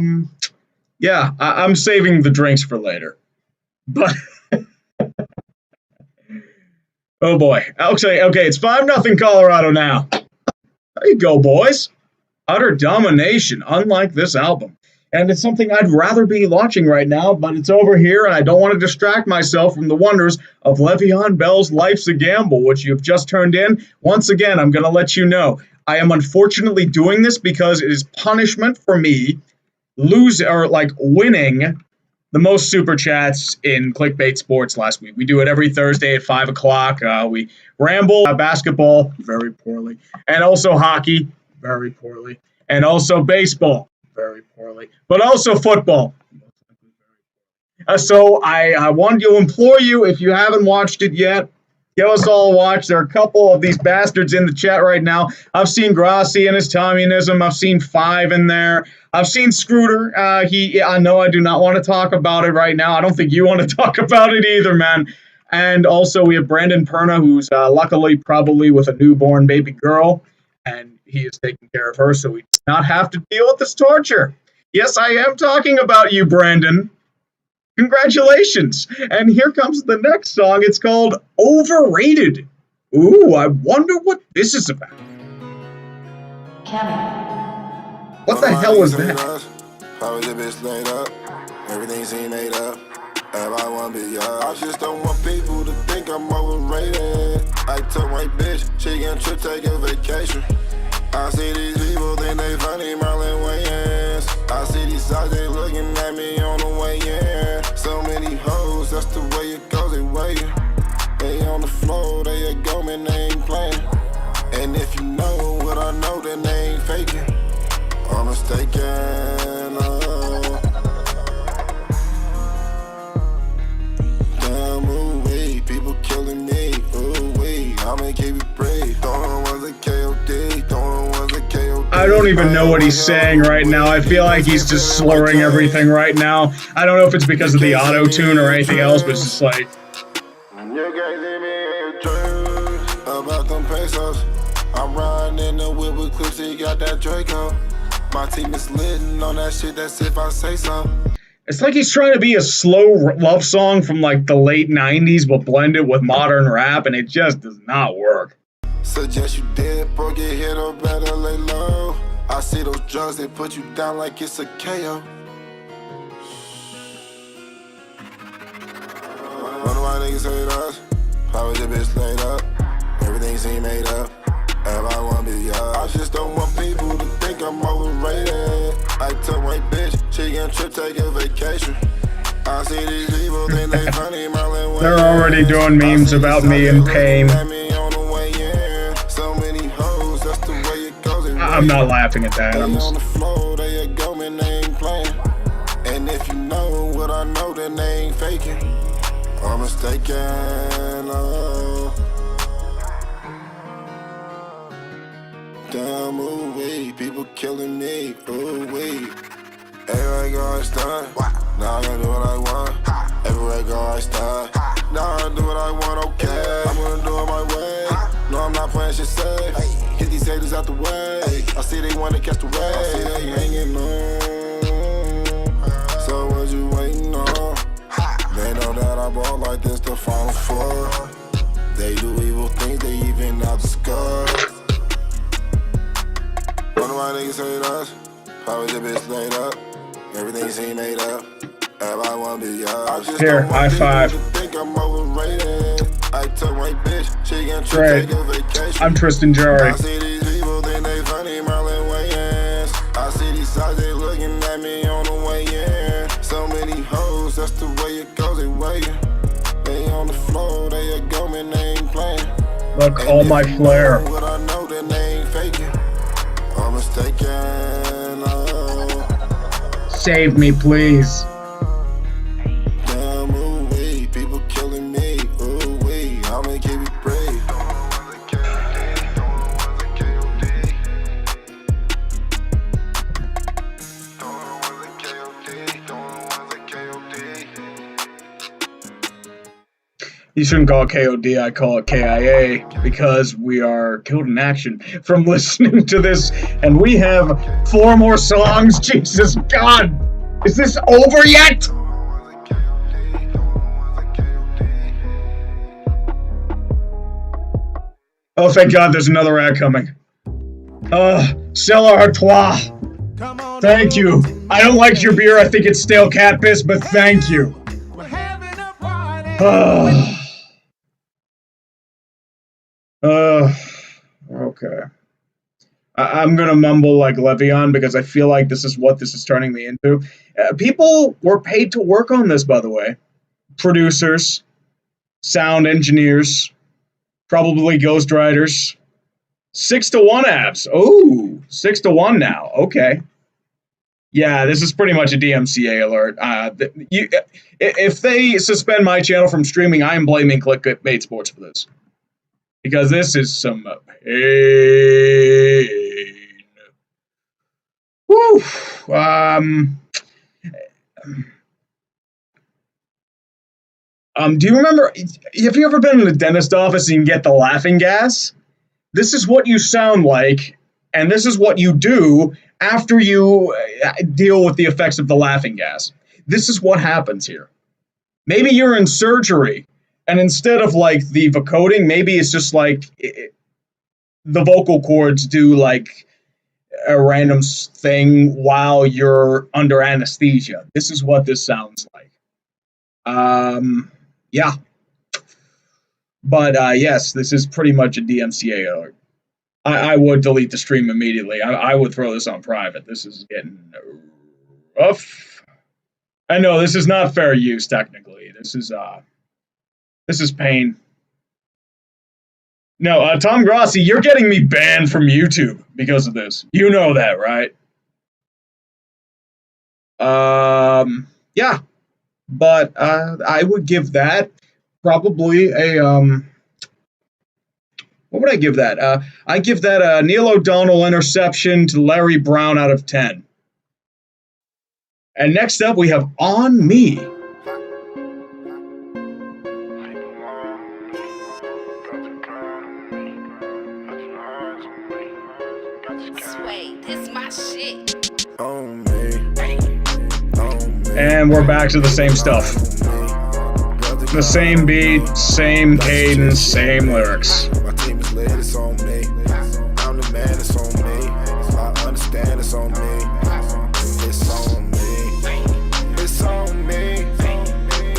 I'm saving the drinks for later. But oh boy. Okay, it's 5-0 Colorado now. There you go, boys. Utter domination, unlike this album. And it's something I'd rather be watching right now, but it's over here, and I don't want to distract myself from the wonders of Le'Veon Bell's Life's a Gamble, which you've just turned in. Once again, I'm going to let you know, I am unfortunately doing this because it is punishment for me winning the most Super Chats in Clickbait Sports last week. We do it every Thursday at 5 o'clock. We ramble basketball very poorly, and also hockey very poorly, and also baseball very poorly, but also football. So I wanted to implore you, if you haven't watched it yet, give us all a watch. There are a couple of these bastards in the chat right now. I've seen Grassi and his Tommyism. I've seen Five in there. I've seen Scrooter. I know I do not want to talk about it right now. I don't think you want to talk about it either, man. And also we have Brandon Perna, who's luckily probably with a newborn baby girl, and he is taking care of her, so we do not have to deal with this torture. Yes, I am talking about you, Brandon. Congratulations. And here comes the next song. It's called Overrated. Ooh, I wonder what this is about. What the hell was that? How is your bitch laid up? Everything seems made up. Everybody wanna be yours. I just don't want people to think I'm overrated. I took my bitch, she can trip, take a vacation. I see these people think they funny, Marlon Wayans. I see these sides, they looking at me on the way in. So many hoes, that's the way it goes, they waiting. They on the floor, they a go, man, they ain't playing. And if you know what I know, then they ain't faking. I'm mistaken, damn, ooh, wee, people killing me, ooh, wee. I'ma keep it brief, throwing ones a KOD, throwing ones a KOD. I don't even know what he's saying right now. I feel like he's just slurring everything right now. I don't know if it's because of the auto-tune or anything else, but it's just like... You guys see me in dreams about them pesos. I'm riding in the whip with clips, he got that Draco. My team is lit on that shit, that's if I say so. It's like he's trying to be a slow love song from like the late 90s, but blend it with modern rap, and it just does not work. Suggest you did, bro, get hit or better lay low. I see those drugs, they put you down like it's a KO. Wonder why niggas hate us. How is your bitch laid up? Everything seem made up. Everybody wanna be yours. I just don't want people to think I'm overrated. I took my bitch, she can trip, take a vacation. I see these people think they funny, Marlon. They're already doing memes about me in pain. So many hoes, that's the way it goes. I'm not laughing at that. I'm just... on the floor, they a go, man, they ain't playing. And if you know what I know, then they ain't fake. faking or mistaken. Oh. Damn, ooh wee, people killing me, ooh wee. Everywhere I go, I stun. Now I gotta do what I want. Everywhere I go, I stun. Now I do what I want, okay. I'm gonna do it my way. No, I'm not playing shit safe. Get these haters out the way. I see they wanna catch the wave. I see they hanging on. So what you waiting on? They know that I ball like this, the final four. They do evil things, they even out the score. One of my niggas hate us. Probably the bitch laid up. Everything seem made up. Everybody wanna be yours. Here, high five. Think I'm overrated. I took my bitch. She can take a vacation. I'm Tristan Jari. I see these people think they funny, Marlon Wayans. I see these sides, they looking at me on the way in. So many hoes, that's the way it goes, they waiting. They on the floor, they a go, man, they ain't playing. Look, all my flair. What I know, that they ain't faking. I'm mistaken. Oh. Save me, please. Damn, ooh wee, people killing me. Ooh wee, I'ma keep it brave. You shouldn't call it KOD, I call it KIA, because we are killed in action from listening to this, and we have 4 more songs. Jesus God! Is this over yet? Oh, thank God, there's another ad coming. Stella Artois. Thank you. I don't like your beer, I think it's stale cat piss, but thank you. Okay. I'm gonna mumble like Le'Veon because I feel like this is what this is turning me into. People were paid to work on this, by the way. Producers, sound engineers, probably ghostwriters. 6-1 abs. Oh, 6-1 now. Okay. Yeah, this is pretty much a DMCA alert. If they suspend my channel from streaming, I am blaming Clickbait Sports for this. Because this is some pain. Woo! Do you remember, have you ever been in a dentist office and you get the laughing gas? This is what you sound like, and this is what you do after you deal with the effects of the laughing gas. This is what happens here. Maybe you're in surgery, and instead of like the vocoding, maybe it's just like the vocal cords do like a random thing while you're under anesthesia. This is what this sounds like. Yeah. But yes, this is pretty much a DMCA alert. I would delete the stream immediately. I would throw this on private. This is getting rough. I know this is not fair use technically. This is pain. No, Tom Grossi, you're getting me banned from YouTube because of this. You know that, right? Yeah. But I would give that probably a what would I give that? I give that a Neil O'Donnell interception to Larry Brown out of 10. And next up we have On Me. Sway, this my shit. On me. And we're back to the same stuff. The same beat, same cadence, same lyrics. My team is lit, it's on me. I'm the man, it's on me. I understand, it's on me. It's on me. It's on me.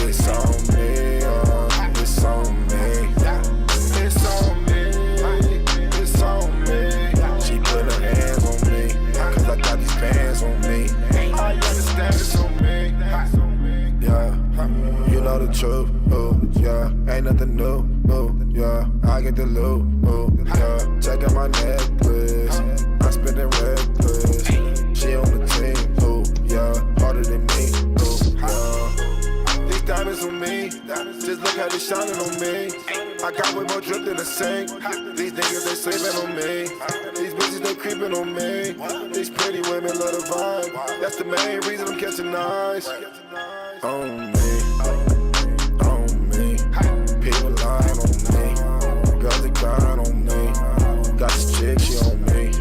It's on me. It's on me. It's on me. It's on me. She put her hands on me. Cause I got these bands on me. I understand, it's on me. Yeah, you know the truth. Yeah, ain't nothing new, yeah, I get the loot, yeah, check out my necklace, I spend it reckless, she on the team, yeah, harder than me, yeah, these diamonds on me. Just look how they shining on me. I got way more drip than a sink. These niggas, they sleeping on me. These bitches, they creeping on me. These pretty women love the vibe. That's the main reason I'm catching eyes. On me, on me. People lying on me. Girls, they crying on me. Got this chick, she on me.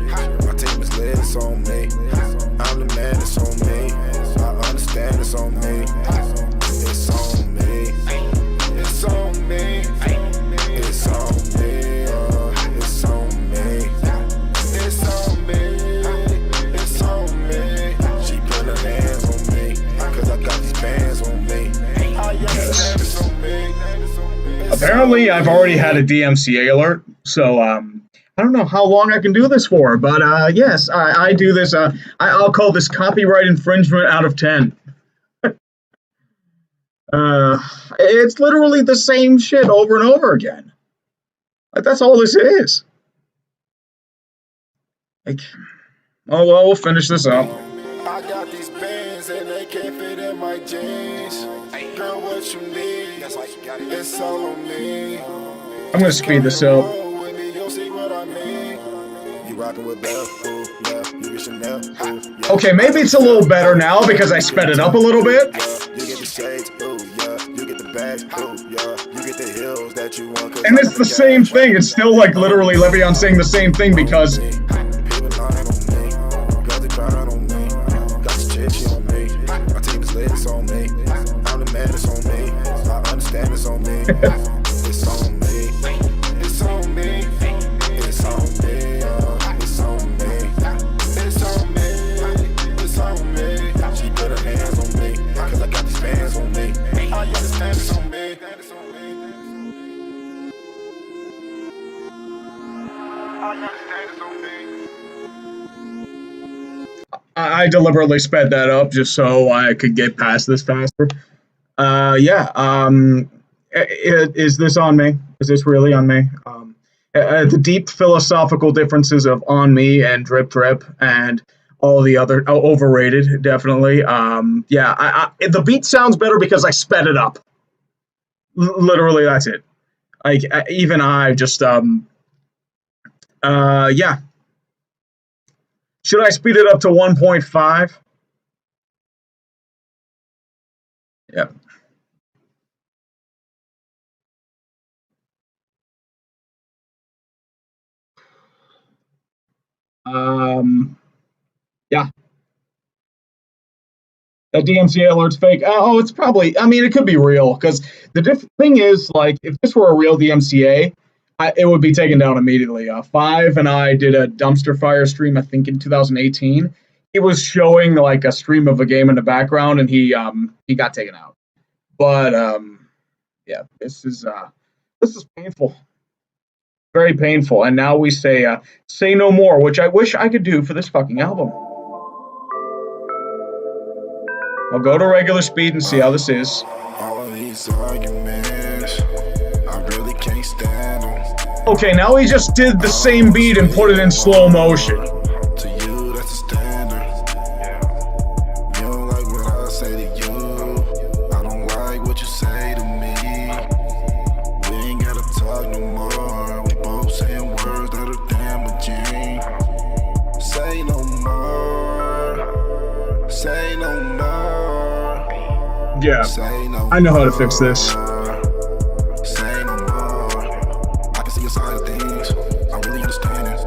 My team is lit, it's on me. I'm the man, it's on me. I understand it's on me. It's on me. It's on me. It's on me. It's on me. It's on me. It's on me. She put her hands on me. Cause I got these bands on me. It's on me. Apparently, I've already had a DMCA alert, so I don't know how long I can do this for, but yes, I do this. I'll call this copyright infringement out of 10. It's literally the same shit over and over again. Like, that's all this is. Like, oh well, we'll finish this up. I got these bands and they can't fit in my jeans. Girl, what you need? It's all on me. I'm gonna speed this up. Okay, maybe it's a little better now because I sped it up a little bit. And it's the same thing. It's still like literally Le'Veon saying the same thing because It's on me. It's on me. It's on me. It's on me. It's on me. It's on me. She put her hands on me. Cause I got these bands on me. I understand it's on me. I understand it's on me. I deliberately sped that up just so I could get past this faster. Is this on me? Is this really on me? The deep philosophical differences of on me and drip drip and all the other overrated, definitely. The beat sounds better because I sped it up. Literally, that's it. Like even I just yeah. Should I speed it up to 1.5? Yeah. Yeah. That DMCA alert's fake. Oh, it's probably, I mean, it could be real, because the thing is, like, if this were a real DMCA, it would be taken down immediately. Five and I did a dumpster fire stream, I think, in 2018. He was showing, like, a stream of a game in the background, and he got taken out. But, yeah, this is painful. Very painful. And now we say no more, which I wish I could do for this fucking album. I'll go to regular speed and see how this is. All of these arguments, I really can't stand them. Okay, now he just did the same beat and put it in slow motion. To you, that's a standard. You don't like what I say to you. I don't like what you say to me. We ain't gotta talk no more. We both saying words that are damaging. Say no more. Say no more. Yeah, Say no I know how to fix this. Say no more. I can see your side of things. I really understand it.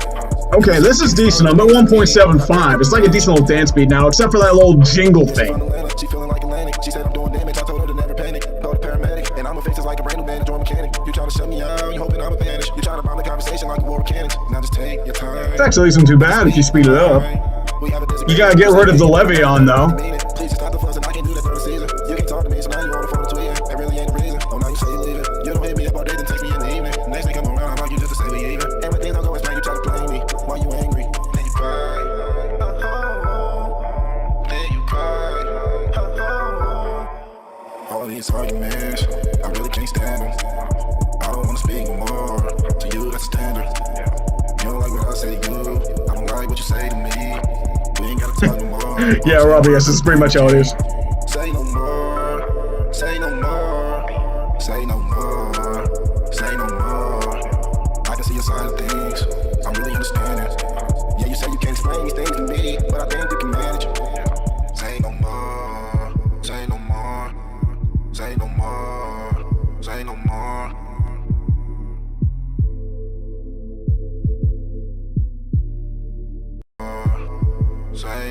Okay, this is decent. I'm at 1.75. It's like a decent little dance beat now, except for that little jingle thing. She feeling like Atlantic. She said I'm doing damage. I told her to never panic. Call the paramedic, and I'ma fix it like a brand new bandage or a mechanic. You trying to shut me out? You hoping I'm a vanish? You trying to bomb the conversation like a war of cannons? Now just take your time. It actually isn't too bad if you speed it up. You gotta get rid of the Le'Veon, though. Please stop the fuss, and I can't do that for the season. You can talk to me, so now you on the phone tweeting. That really ain't the reason. Oh, now you say you leaving. You don't hit me up all day, then text me in the evening. Next thing come around, I'm like you just to say we even. Everything don't go as planned, you try to blame me. Why you angry? Then you cry. Then you cry. All these arguments, I really can't stand them. I don't wanna speak no more. To you, that's a standard. You don't like what I say to you. I don't like what you say to me. We ain't gotta talk no more. Yeah, Robbie, yes, this is pretty much how it is. Say no more. Say no more.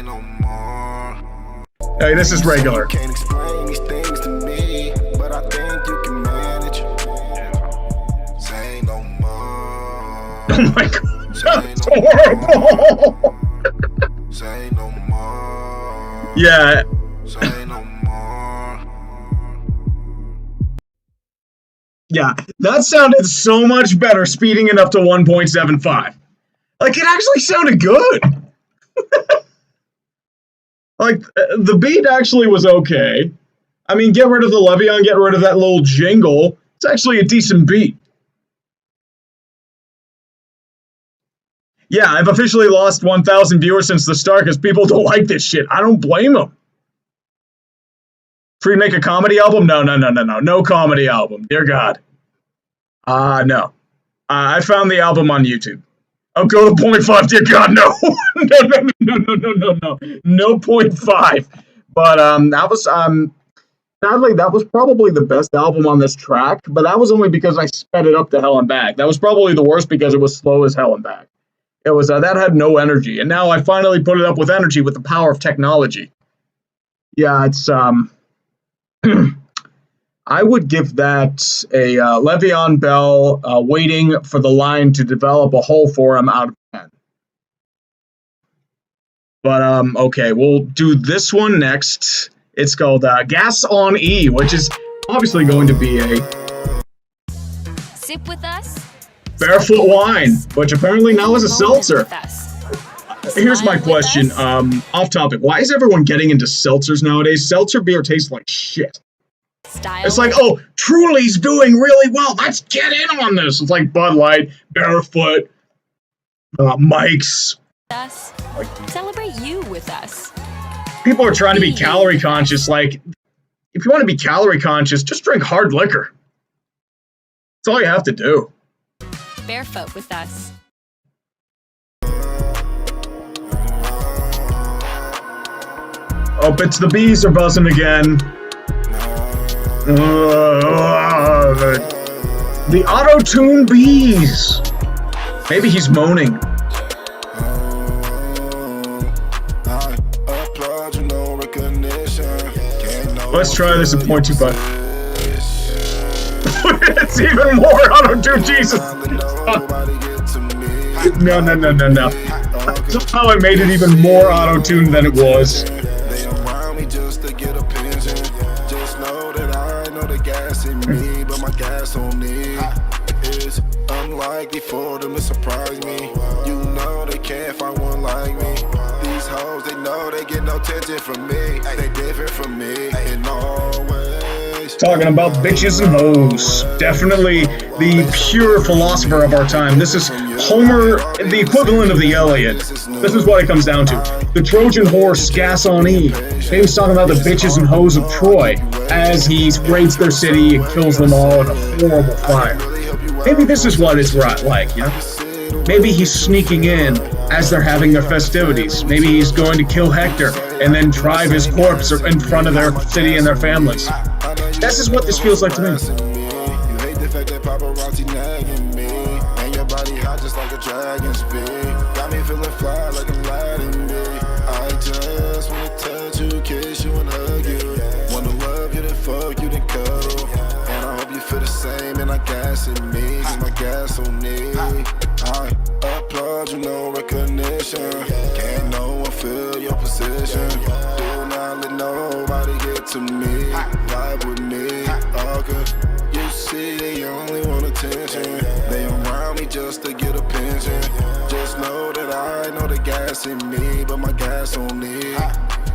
no more. Hey, this is regular. You can't explain these things to me, but I think you can manage. Say no more. Oh my god, that's horrible. Say no more. Yeah. Say no more. Yeah, that sounded so much better speeding it up to 1.75. Like, it actually sounded good. Like, the beat actually was okay. I mean, get rid of the Le'Veon, get rid of that little jingle. It's actually a decent beat. Yeah, I've officially lost 1,000 viewers since the start because people don't like this shit. I don't blame them. Free make a comedy album? No. No comedy album. Dear God. No. I found the album on YouTube. Oh, go to 0.5. Dear God, no. No 0.5. But that was sadly that was probably the best album on this track. But that was only because I sped it up to hell and back. That was probably the worst because it was slow as hell and back. It was that had no energy, and now I finally put it up with energy with the power of technology. Yeah, it's I would give that a Le'Veon Bell waiting for the line to develop a hole for him out of 10. But okay, we'll do this one next. It's called Gas on E, which is obviously going to be a Sip with us. barefoot wine, which apparently now is a seltzer. Here's my question, off topic. Why is everyone getting into seltzers nowadays? Seltzer beer tastes like shit. It's like, oh, Truly's doing really well. Let's get in on this. It's like Bud Light, Barefoot, Mike's. Celebrate you with us. People are trying to be calorie conscious. Like, if you want to be calorie conscious, just drink hard liquor. That's all you have to do. Barefoot with us. Oh, it's the bees are buzzing again. The auto-tune bees. Maybe he's moaning. Let's try this at 0.25. It's even more auto-tune, Jesus. No. Somehow I made it even more auto-tuned than it was. Unlikely for them to surprise me. You know they can't find one like me. These hoes, they know they get no attention from me. They different from me in all ways. Talking about bitches and hoes. Definitely the pure philosopher of our time. This is Homer, the equivalent of the Iliad. This is what it comes down to. The Trojan horse, Gas on E. He's talking about the bitches and hoes of Troy as he raids their city and kills them all in a horrible fire. Maybe this is what it's like, you know? Maybe he's sneaking in as they're having their festivities. Maybe he's going to kill Hector and then drive his corpse in front of their city and their families. This is what this feels like to me. My gas on me. I applaud you, no recognition. Can't no one feel your position. Do not let nobody get to me. Vibe with me, cause you see they only want attention. They around me just to get a pension. Just know that I know the gas in me, but my gas on me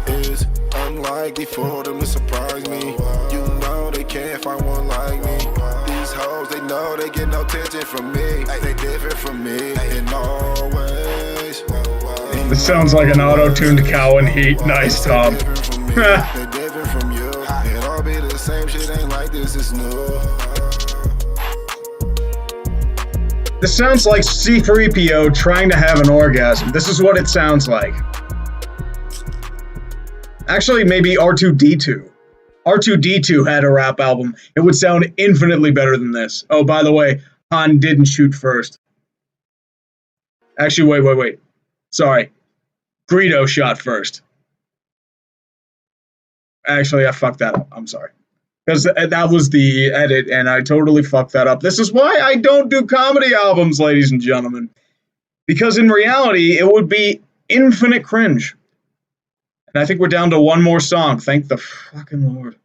is unlikely for them to surprise me. You know they can't find one like me. These hoes, they know they get no attention from me. They different from me in all ways. This sounds like an auto-tuned cow in heat. Nice, Tom. They different from you. It all be the same shit, ain't like this, it's new. This sounds like C-3PO trying to have an orgasm. This is what it sounds like. Actually, maybe R2-D2. R2-D2 had a rap album. It would sound infinitely better than this. Oh, by the way, Han didn't shoot first. Actually, wait. Sorry. Greedo shot first. Actually, I fucked that up. I'm sorry. Because that was the edit, and I totally fucked that up. This is why I don't do comedy albums, ladies and gentlemen. Because in reality, it would be infinite cringe. And I think we're down to one more song. Thank the fucking Lord.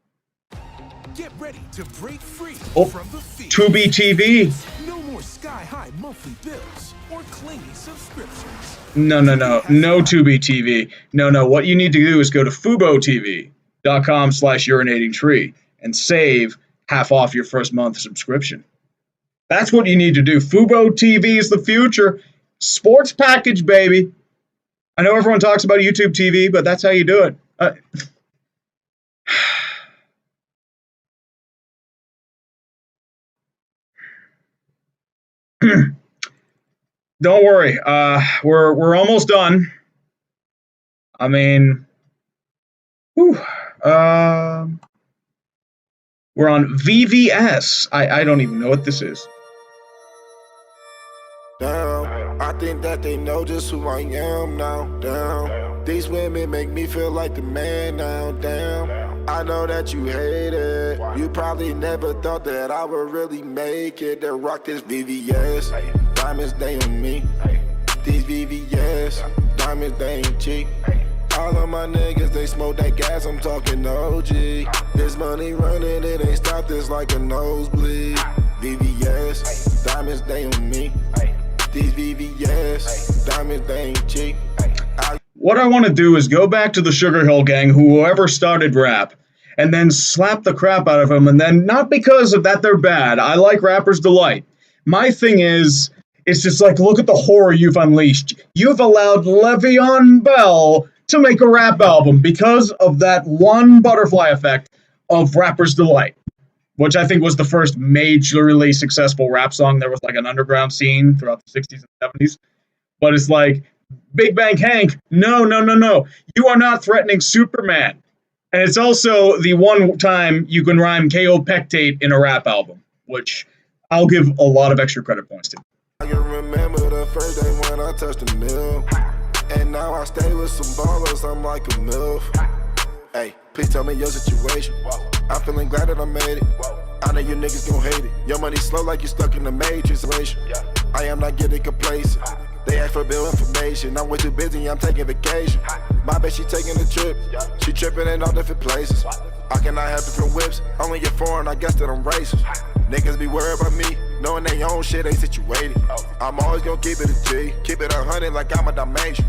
Get ready to break free Oh, from the fear. Tubi TV. No more sky-high monthly bills or clingy subscriptions. No Tubi TV. No. What you need to do is go to FuboTV.com/urinatingtree and save half off your first month subscription. That's what you need to do. Fubo TV is the future. Sports package, baby. I know everyone talks about YouTube TV, but that's how you do it. Don't worry. We're almost done. I mean, we're on VVS. I don't even know what this is. Down. I think that they know just who I am now. Down. These women make me feel like the man now. Down. I know that you hate it. You probably never thought that I would really make it. To rock this VVS. Diamonds, they on me. These VVS. Diamonds, they ain't cheap. All of my niggas, they smoke that gas, I'm talking OG. This money running, it ain't stopped, it's like a nosebleed. VVS, diamonds, they on me. These VVS, diamonds, they ain't cheap. What I want to do is go back to the Sugar Hill Gang, whoever started rap, and then slap the crap out of them, and then not because of that they're bad. I like Rapper's Delight. My thing is, it's just like, look at the horror you've unleashed. You've allowed Le'Veon Bell to make a rap album because of that one butterfly effect of Rapper's Delight, which I think was the first majorly successful rap song. There was like an underground scene throughout the 60s and 70s. But it's like, Big Bang Hank, no. You are not threatening Superman. And it's also the one time you can rhyme KO Pectate in a rap album, which I'll give a lot of extra credit points to. I can remember the first day when I touched the mill. And now I stay with some ballers, I'm like a MILF. Hey, please tell me your situation. I'm feeling glad that I made it. I know you niggas gon' hate it. Your money slow like you stuck in the matrix. I am not getting complacent. They ask for bill information. I'm way too busy, I'm taking vacation. My bitch, she taking a trip. She tripping in all different places. I cannot have different whips. Only get foreign, I guess that I'm racist. Niggas be worried about me, knowing they own shit ain't situated. I'm always gonna keep it a G, keep it 100 like I'm a Dalmatian.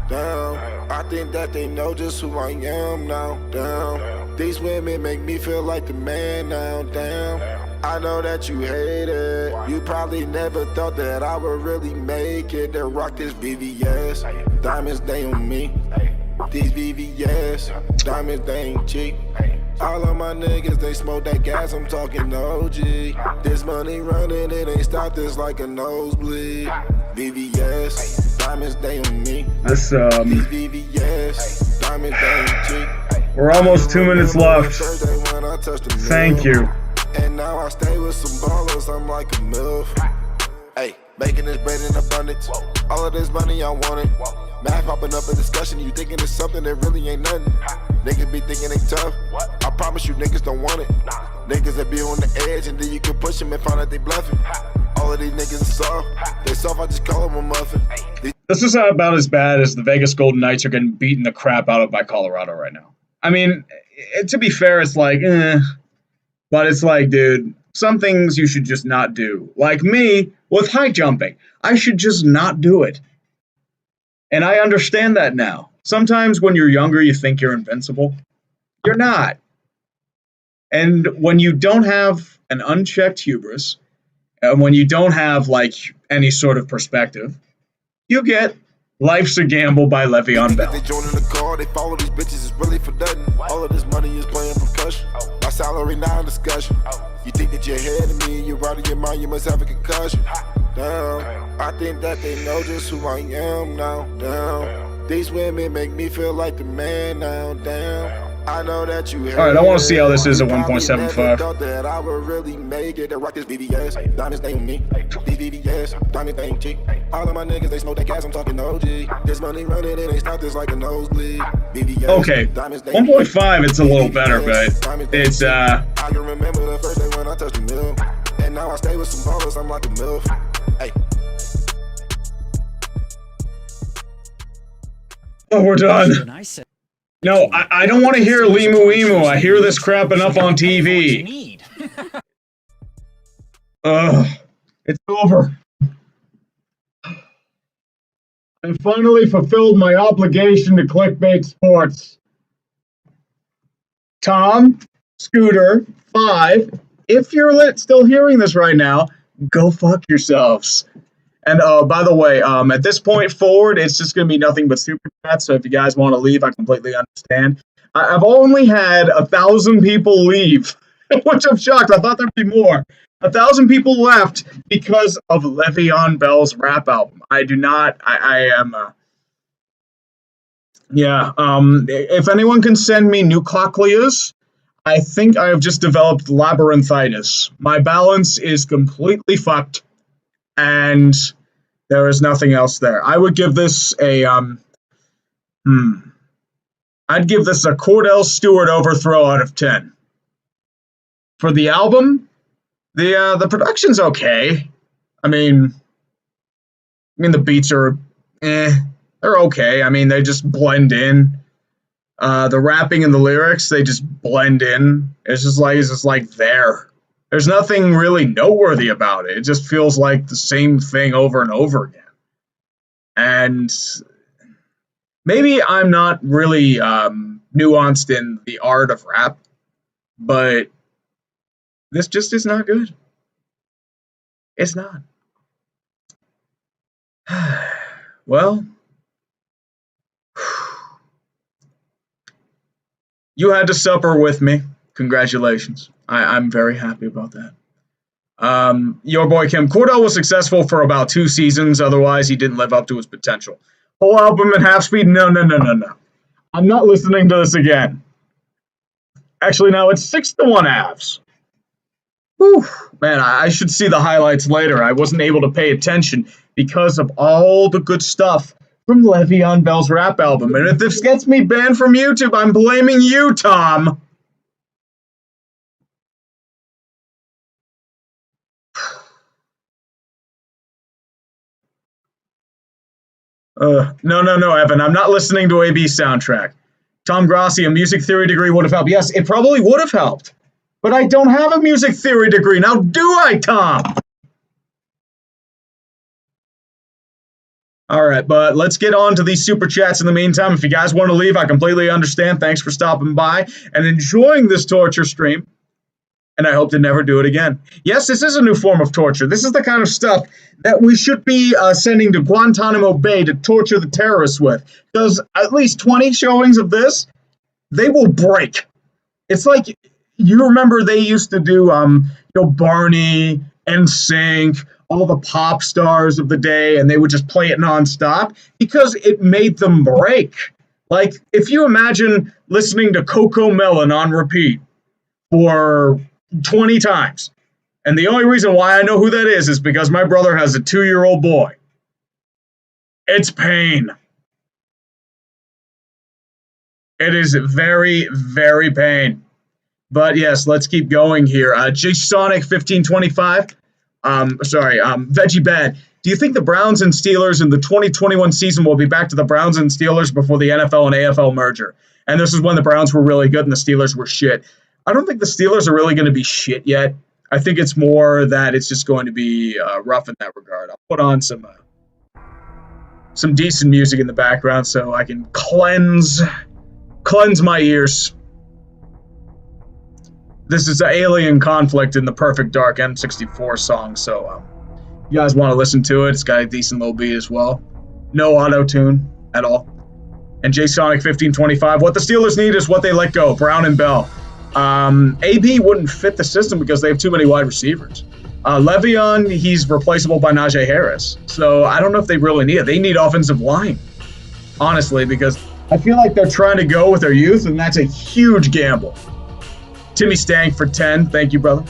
Down, I think that they know just who I am now. Down, these women make me feel like the man now. Down, I know that you hate it. You probably never thought that I would really make it. To rock this VVS, diamonds they on me. These VVS, diamonds they ain't cheap. All of my niggas, they smoke that gas, I'm talking OG. This money running, it ain't stopped, it's like a nosebleed. VVS, diamonds, they on me. These VVS, diamonds, they ain't cheap. We're almost 2 minutes left. Thank you. And now I stay with some ballers, I'm like a MILF. Hey, making this bread in abundance. All of this money, I want it. Math popping up in discussion, you thinking it's something that really ain't nothing. Niggas be thinking they tough. I promise you niggas don't want it. Niggas that be on the edge and then you can push them and find out they bluffing. All of these niggas are soft. They soft, I just call them a muffin. This is about as bad as the Vegas Golden Knights are getting beaten the crap out of by Colorado right now. I mean, to be fair, it's like, but it's like, dude, some things you should just not do. Like me with high jumping. I should just not do it. And I understand that now. Sometimes when you're younger, you think you're invincible. You're not. And when you don't have an unchecked hubris, and when you don't have, like, any sort of perspective, you get Life's a Gamble by Le'Veon Bell. They join in the car, they follow these bitches, it's really for nothing. All of this money is playing percussion. My salary not in discussion. You think that you're ahead of me, you're out of your mind, you must have a concussion. Down, I think that they know just who I am now. Down, these women make me feel like the man now. Down, I know that you All right, I want to see how this is at 1.75. thought that I would really make it. The rock is BBS, diamonds they on me. BBS, diamonds they on cheek. All of my niggas, they smoke that gas, I'm talking OG. This money running and they stop this like a nosebleed. BBS, Okay, 1.5, it's a little better, but it's, I can remember the first day when I touched the mill. And now I stay with some ballers, I'm like a MILF. Hey. Oh, we're done. No, I don't want to hear Limu Emu. I hear this crap enough on TV. It's over. I finally fulfilled my obligation to Clickbait Sports. Tom, Scooter, 5, if you're still hearing this right now, go fuck yourselves. And by the way, at this point forward, it's just going to be nothing but super chats. So if you guys want to leave, I completely understand. I've only had 1,000 people leave, which I'm shocked. I thought there'd be more. 1,000 people left because of Le'Veon Bell's rap album. I do not. I am. Yeah. If anyone can send me new cochleas, I think I have just developed labyrinthitis. My balance is completely fucked, and there is nothing else there. I would give this a I'd give this a Cordell Stewart overthrow out of 10. For the album, the production's okay. I mean the beats are they're okay. I mean, they just blend in. The rapping and the lyrics, they just blend in. It's just like there. There's nothing really noteworthy about it. It just feels like the same thing over and over again. And maybe I'm not really nuanced in the art of rap, but this just is not good. It's not. Well, you had to supper with me. Congratulations. I'm very happy about that. Your boy Kim, Cordell was successful for about 2 seasons. Otherwise, he didn't live up to his potential. Whole album at half speed? No. I'm not listening to this again. Actually, no, it's 6-1 halves. Whew. Man, I should see the highlights later. I wasn't able to pay attention because of all the good stuff from Le'Veon Bell's rap album. And if this gets me banned from YouTube, I'm blaming you, Tom. No, Evan. I'm not listening to AB soundtrack. Tom Grossi, a music theory degree would have helped. Yes, it probably would have helped. But I don't have a music theory degree. Now do I, Tom? All right, but let's get on to these super chats in the meantime. If you guys want to leave, I completely understand. Thanks for stopping by and enjoying this torture stream. And I hope to never do it again. Yes, this is a new form of torture. This is the kind of stuff that we should be sending to Guantanamo Bay to torture the terrorists with. Because at least 20 showings of this, they will break. It's like, you remember they used to do, Barney, NSYNC, all the pop stars of the day, and they would just play it nonstop because it made them break. Like, if you imagine listening to Coco Melon on repeat for 20 times. And the only reason why I know who that is because my brother has a 2-year-old boy. It's pain. It is very, very pain. But yes, let's keep going here. J-Sonic 1525. Veggie Bad. Do you think the Browns and Steelers in the 2021 season will be back to the Browns and Steelers before the NFL and AFL merger? And this is when the Browns were really good and the Steelers were shit. I don't think the Steelers are really going to be shit yet. I think it's more that it's just going to be rough in that regard. I'll put on some decent music in the background so I can cleanse my ears. This is Alien Conflict in the Perfect Dark M64 song, so you guys want to listen to it. It's got a decent little beat as well. No auto-tune at all. And J-Sonic 1525, what the Steelers need is what they let go, Brown and Bell. AB wouldn't fit the system because they have too many wide receivers. Le'Veon, he's replaceable by Najee Harris. So I don't know if they really need it. They need offensive line, honestly, because I feel like they're trying to go with their youth, and that's a huge gamble. Timmy Stank for 10. Thank you, brother.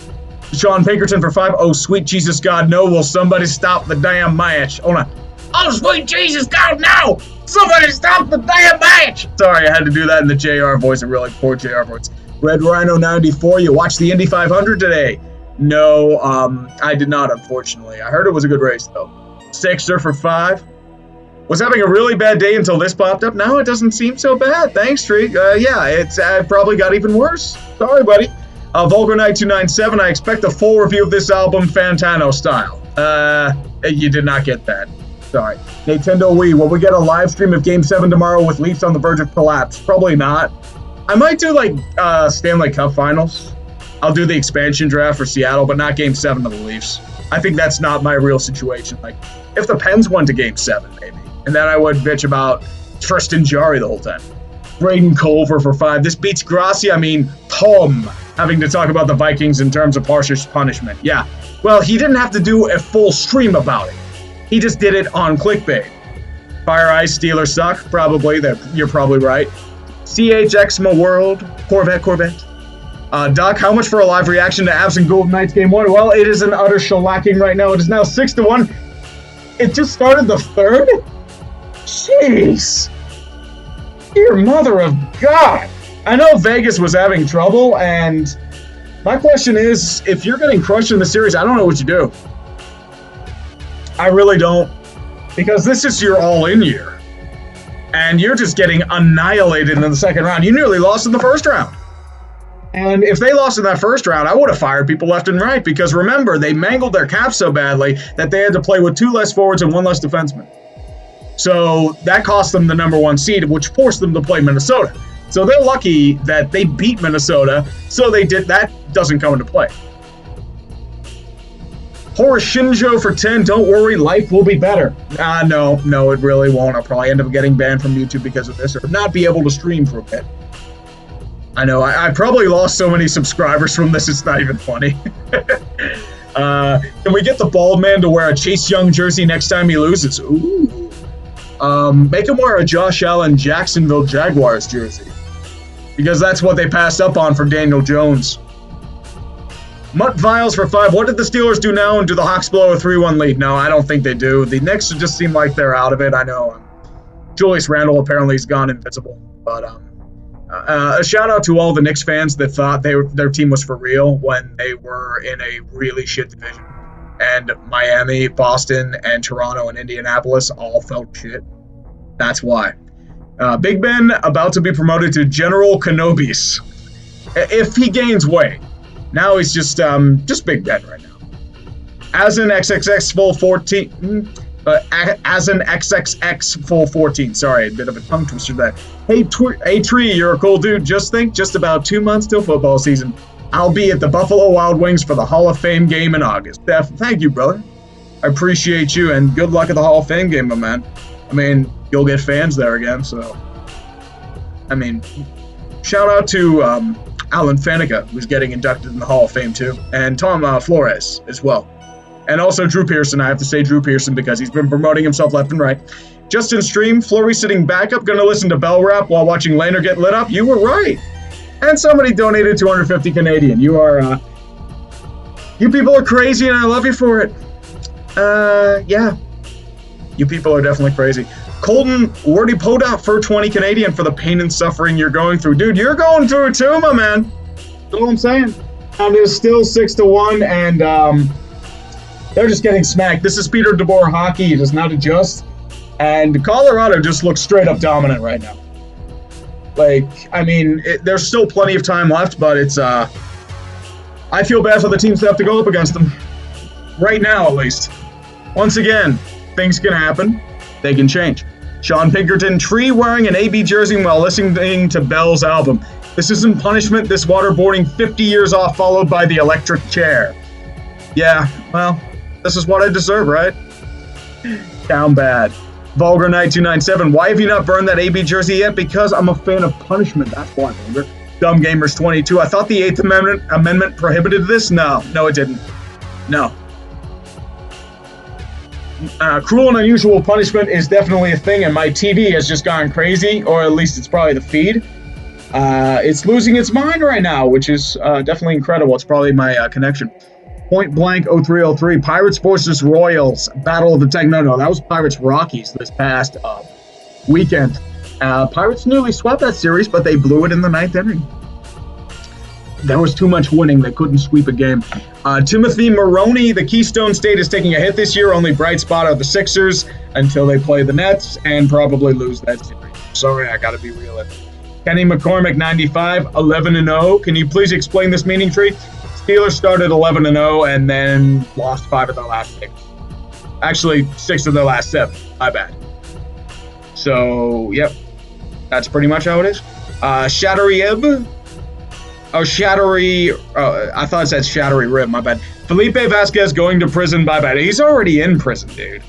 Sean Pinkerton for 5. Oh, sweet Jesus God, no. Will somebody stop the damn match? Hold on. Oh, sweet Jesus God, no! Somebody stop the damn match! Sorry, I had to do that in the JR voice, a really poor JR voice. Red Rhino 94, you watched the Indy 500 today? No, I did not, unfortunately. I heard it was a good race, though. Sixer for 5. Was having a really bad day until this popped up. Now it doesn't seem so bad. Thanks, Streak. Yeah, it's probably got even worse. Sorry, buddy. Vulgar Knight 297, I expect a full review of this album Fantano style. You did not get that. Sorry. Nintendo Wii, will we get a live stream of Game 7 tomorrow with Leafs on the verge of collapse? Probably not. I might do, like, Stanley Cup Finals. I'll do the expansion draft for Seattle, but not Game 7 of the Leafs. I think that's not my real situation. Like, if the Pens went to Game 7, maybe. And then I would bitch about Tristan Jarry the whole time. Braden Culver for 5. This beats Tom having to talk about the Vikings in terms of harsh punishment. Yeah. Well, he didn't have to do a full stream about it. He just did it on Clickbait. Fire Ice, Steelers suck. Probably. You're probably right. CHXMA World. Corvette. Doc, how much for a live reaction to Avs and Golden Knights Game 1? Well, it is an utter shellacking right now. It is now 6-1. It just started the third? Jeez. Dear mother of God. I know Vegas was having trouble, and my question is, if you're getting crushed in the series, I don't know what you do. I really don't. Because this is your all-in year. And you're just getting annihilated in the second round. You nearly lost in the first round. And if they lost in that first round, I would have fired people left and right. Because remember, they mangled their cap so badly that they had to play with 2 less forwards and 1 less defenseman. So that cost them the #1 seed, which forced them to play Minnesota. So they're lucky that they beat Minnesota, so that doesn't come into play. Horace Shinjo for 10, don't worry, life will be better. No, it really won't. I'll probably end up getting banned from YouTube because of this, or not be able to stream for a bit. I know, I probably lost so many subscribers from this, it's not even funny. Can we get the bald man to wear a Chase Young jersey next time he loses? Ooh. Make him wear a Josh Allen Jacksonville Jaguars jersey. Because that's what they passed up on for Daniel Jones. Mutt Viles for 5. What did the Steelers do now, and do the Hawks blow a 3-1 lead? No, I don't think they do. The Knicks just seem like they're out of it. I know Julius Randle apparently has gone invisible. But a shout out to all the Knicks fans that thought their team was for real when they were in a really shit division. And Miami, Boston, and Toronto and Indianapolis all felt shit. That's why. Big Ben about to be promoted to General Kenobis. If he gains weight. Now he's just Big Ben right now. As an XXX full 14. As an XXX full 14. Sorry, a bit of a tongue twister there. Hey, Tree, you're a cool dude. Just think, just about 2 months till football season. I'll be at the Buffalo Wild Wings for the Hall of Fame game in August. Thank you, brother. I appreciate you, and good luck at the Hall of Fame game, my man. I mean, you'll get fans there again, so. I mean, shout out to Alan Faneca, who's getting inducted in the Hall of Fame, too. And Tom Flores, as well. And also Drew Pearson. I have to say Drew Pearson because he's been promoting himself left and right. Justin Stream, Flurry sitting back up, going to listen to Bell Rap while watching Laner get lit up. You were right. And somebody donated 250 Canadian. You are, you people are crazy and I love you for it. Yeah. You people are definitely crazy. Colton Wordy Poda for 20 Canadian for the pain and suffering you're going through. Dude, you're going through it too, my man. That's all I'm saying. And it's still 6-1 and, they're just getting smacked. This is Peter DeBoer hockey. He does not adjust. And Colorado just looks straight up dominant right now. Like, I mean, there's still plenty of time left, but it's, I feel bad for the teams that have to go up against them. Right now, at least. Once again, things can happen. They can change. Sean Pinkerton, Tree wearing an AB jersey while listening to Bell's album. This isn't punishment, this waterboarding 50 years off, followed by the electric chair. Yeah, well, this is what I deserve, right? Down bad. Vulgar Knight 297, why have you not burned that AB jersey yet? Because I'm a fan of punishment, that's why, Vulgar. Dumb Gamers 22, I thought the 8th Amendment prohibited this? No, it didn't. No. Cruel and unusual punishment is definitely a thing, and my TV has just gone crazy, or at least it's probably the feed. It's losing its mind right now, which is definitely incredible. It's probably my connection. Point Blank 0303, Pirates versus Royals, Battle of the Tag. No, that was Pirates Rockies this past weekend. Pirates nearly swept that series, but they blew it in the 9th inning. There was too much winning. They couldn't sweep a game. Timothy Maroney, the Keystone State is taking a hit this year. Only bright spot are the Sixers until they play the Nets and probably lose that series. Sorry, I got to be realistic. Kenny McCormick, 95, 11-0. Can you please explain this meaning tree? Steelers started 11-0 and then lost 5 of their last 6. Actually, 6 of their last 7. My bad. So, yep. That's pretty much how it is. Shattery Ib. Oh, Shattery. I thought it said Shattery Rib. My bad. Felipe Vasquez going to prison. My bad. He's already in prison, dude.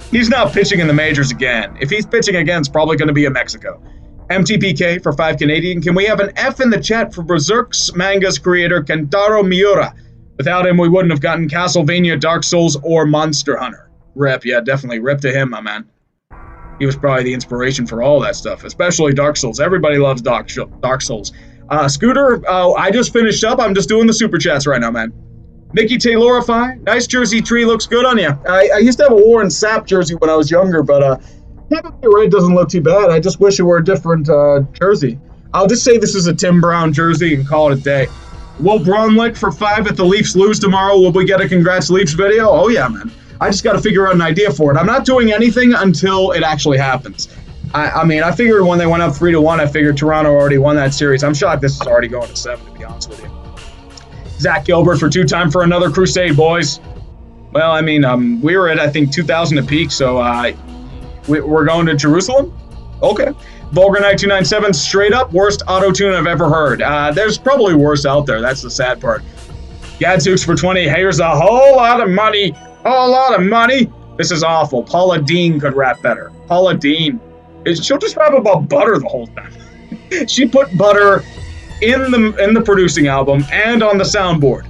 He's not pitching in the majors again. If he's pitching again, it's probably going to be in Mexico. MTPK for 5 Canadian. Can we have an F in the chat for Berserk's manga's creator, Kentaro Miura? Without him, we wouldn't have gotten Castlevania, Dark Souls, or Monster Hunter. Rip, yeah, definitely. Rip to him, my man. He was probably the inspiration for all that stuff, especially Dark Souls. Everybody loves Dark Souls. Scooter, I just finished up. I'm just doing the super chats right now, man. Mickey Taylorify, nice jersey tree, looks good on you. I used to have a Warren Sapp jersey when I was younger, but Tampa Bay Red doesn't look too bad. I just wish it were a different jersey. I'll just say this is a Tim Brown jersey and call it a day. Will Braunlick for 5 if the Leafs lose tomorrow? Will we get a Congrats Leafs video? Oh, yeah, man. I just got to figure out an idea for it. I'm not doing anything until it actually happens. I mean, I figured when they went up 3-1, I figured Toronto already won that series. I'm shocked this is already going to 7, to be honest with you. Zach Gilbert for 2 time for another crusade, boys. Well, I mean, we were at, I think, 2,000 a peak, so we're going to Jerusalem? Okay. Vulgar Knight 297, straight up worst auto-tune I've ever heard. There's probably worse out there. That's the sad part. Gadzooks for 20, here's a whole lot of money. Whole lot of money. This is awful. Paula Dean could rap better. Paula Dean. She'll just rap about butter the whole time. She put butter in the producing album and on the soundboard.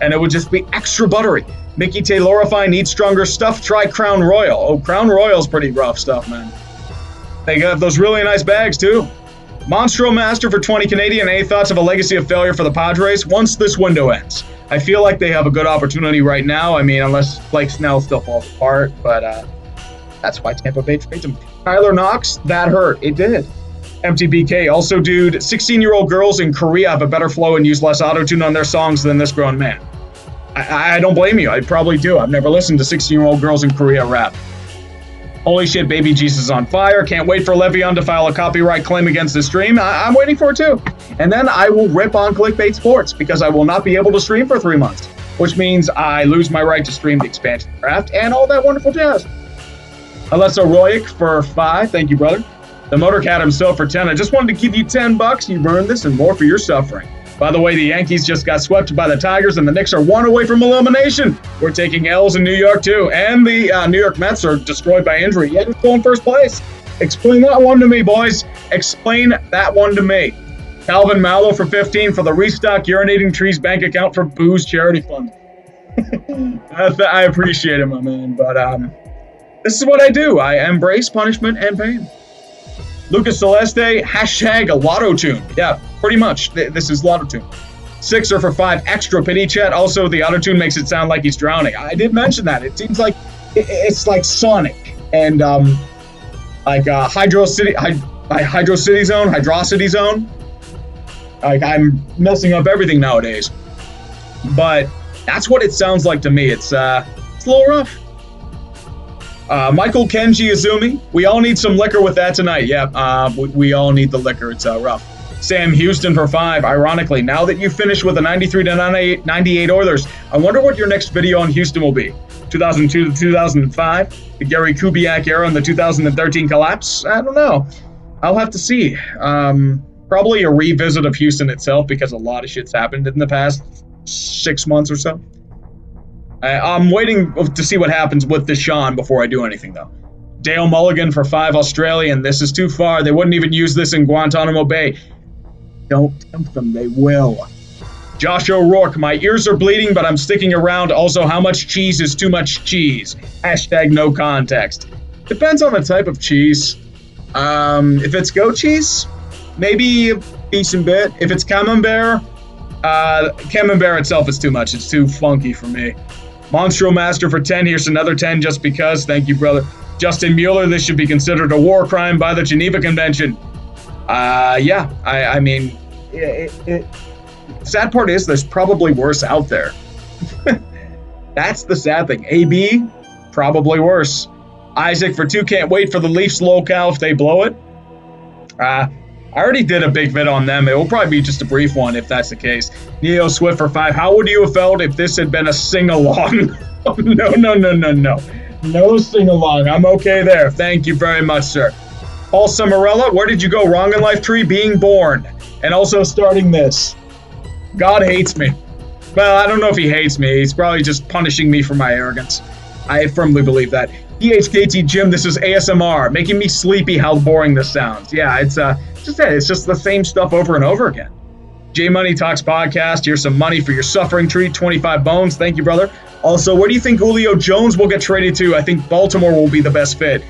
And it would just be extra buttery. Mickey Taylorify needs stronger stuff. Try Crown Royal. Oh, Crown Royal's pretty rough stuff, man. They got those really nice bags, too. Monstro Master for 20 Canadian. Any thoughts of a legacy of failure for the Padres once this window ends? I feel like they have a good opportunity right now. I mean, unless Blake Snell still falls apart, but that's why Tampa Bay trades him. Tyler Knox, that hurt. It did. MTBK, also, dude, 16-year-old girls in Korea have a better flow and use less auto-tune on their songs than this grown man. I don't blame you. I probably do. I've never listened to 16-year-old girls in Korea rap. Holy shit, Baby Jesus is on fire. Can't wait for Le'Veon to file a copyright claim against the stream. I'm waiting for it too. And then I will rip on Clickbait Sports because I will not be able to stream for 3 months, which means I lose my right to stream the expansion draft and all that wonderful jazz. Alesso Royick for 5. Thank you, brother. The Motorcat himself for 10. I just wanted to give you $10. You've earned this and more for your suffering. By the way, the Yankees just got swept by the Tigers, and the Knicks are 1 away from elimination. We're taking L's in New York, too. And the New York Mets are destroyed by injury, yet it's still in first place. Explain that one to me, boys. Explain that one to me. Calvin Mallow for 15 for the Restock Urinating Trees bank account for Booze Charity Fund. I appreciate it, my man. But this is what I do. I embrace punishment and pain. Lucas Celeste, hashtag a lotto tune. Yeah, pretty much. This is lotto tune. Sixer for 5, extra pity chat. Also, the auto tune makes it sound like he's drowning. I did mention that. It seems like it's like Sonic and like Hydrocity Zone, Hydrocity Zone. Like I'm messing up everything nowadays, but that's what it sounds like to me. It's a little rough. Michael Kenji Izumi, we all need some liquor with that tonight. Yeah, we all need the liquor. It's rough. Sam Houston for 5. Ironically, now that you finished with the 93-98 Oilers, I wonder what your next video on Houston will be. 2002 to 2005, the Gary Kubiak era and the 2013 collapse? I don't know. I'll have to see. Probably a revisit of Houston itself because a lot of shit's happened in the past 6 months or so. I'm waiting to see what happens with Deshaun before I do anything, though. Dale Mulligan for 5 Australian. This is too far. They wouldn't even use this in Guantanamo Bay. Don't tempt them. They will. Josh O'Rourke, my ears are bleeding, but I'm sticking around. Also, how much cheese is too much cheese? Hashtag no context. Depends on the type of cheese. If it's goat cheese, maybe a decent bit. If it's camembert, camembert itself is too much. It's too funky for me. Monstro Master for 10. Here's another 10 just because. Thank you, brother. Justin Mueller, this should be considered a war crime by the Geneva Convention. Yeah, I mean, sad part is there's probably worse out there. That's the sad thing. AB, probably worse. Isaac for 2, can't wait for the Leafs locale if they blow it. I already did a big vid on them. It will probably be just a brief one if that's the case. Neo Swift for 5, how would you have felt if this had been a sing-along? Oh, no. No sing-along. I'm okay there. Thank you very much, sir. Paul Summerella, where did you go wrong in life, Tree? Being born. And also starting this. God hates me. Well, I don't know if he hates me. He's probably just punishing me for my arrogance. I firmly believe that. PHKT Jim, this is ASMR, making me sleepy how boring this sounds. Yeah, it's just the same stuff over and over again. J Money Talks Podcast, here's some money for your suffering, Tree. 25 bones. Thank you, brother. Also, where do you think Julio Jones will get traded to? I think Baltimore will be the best fit.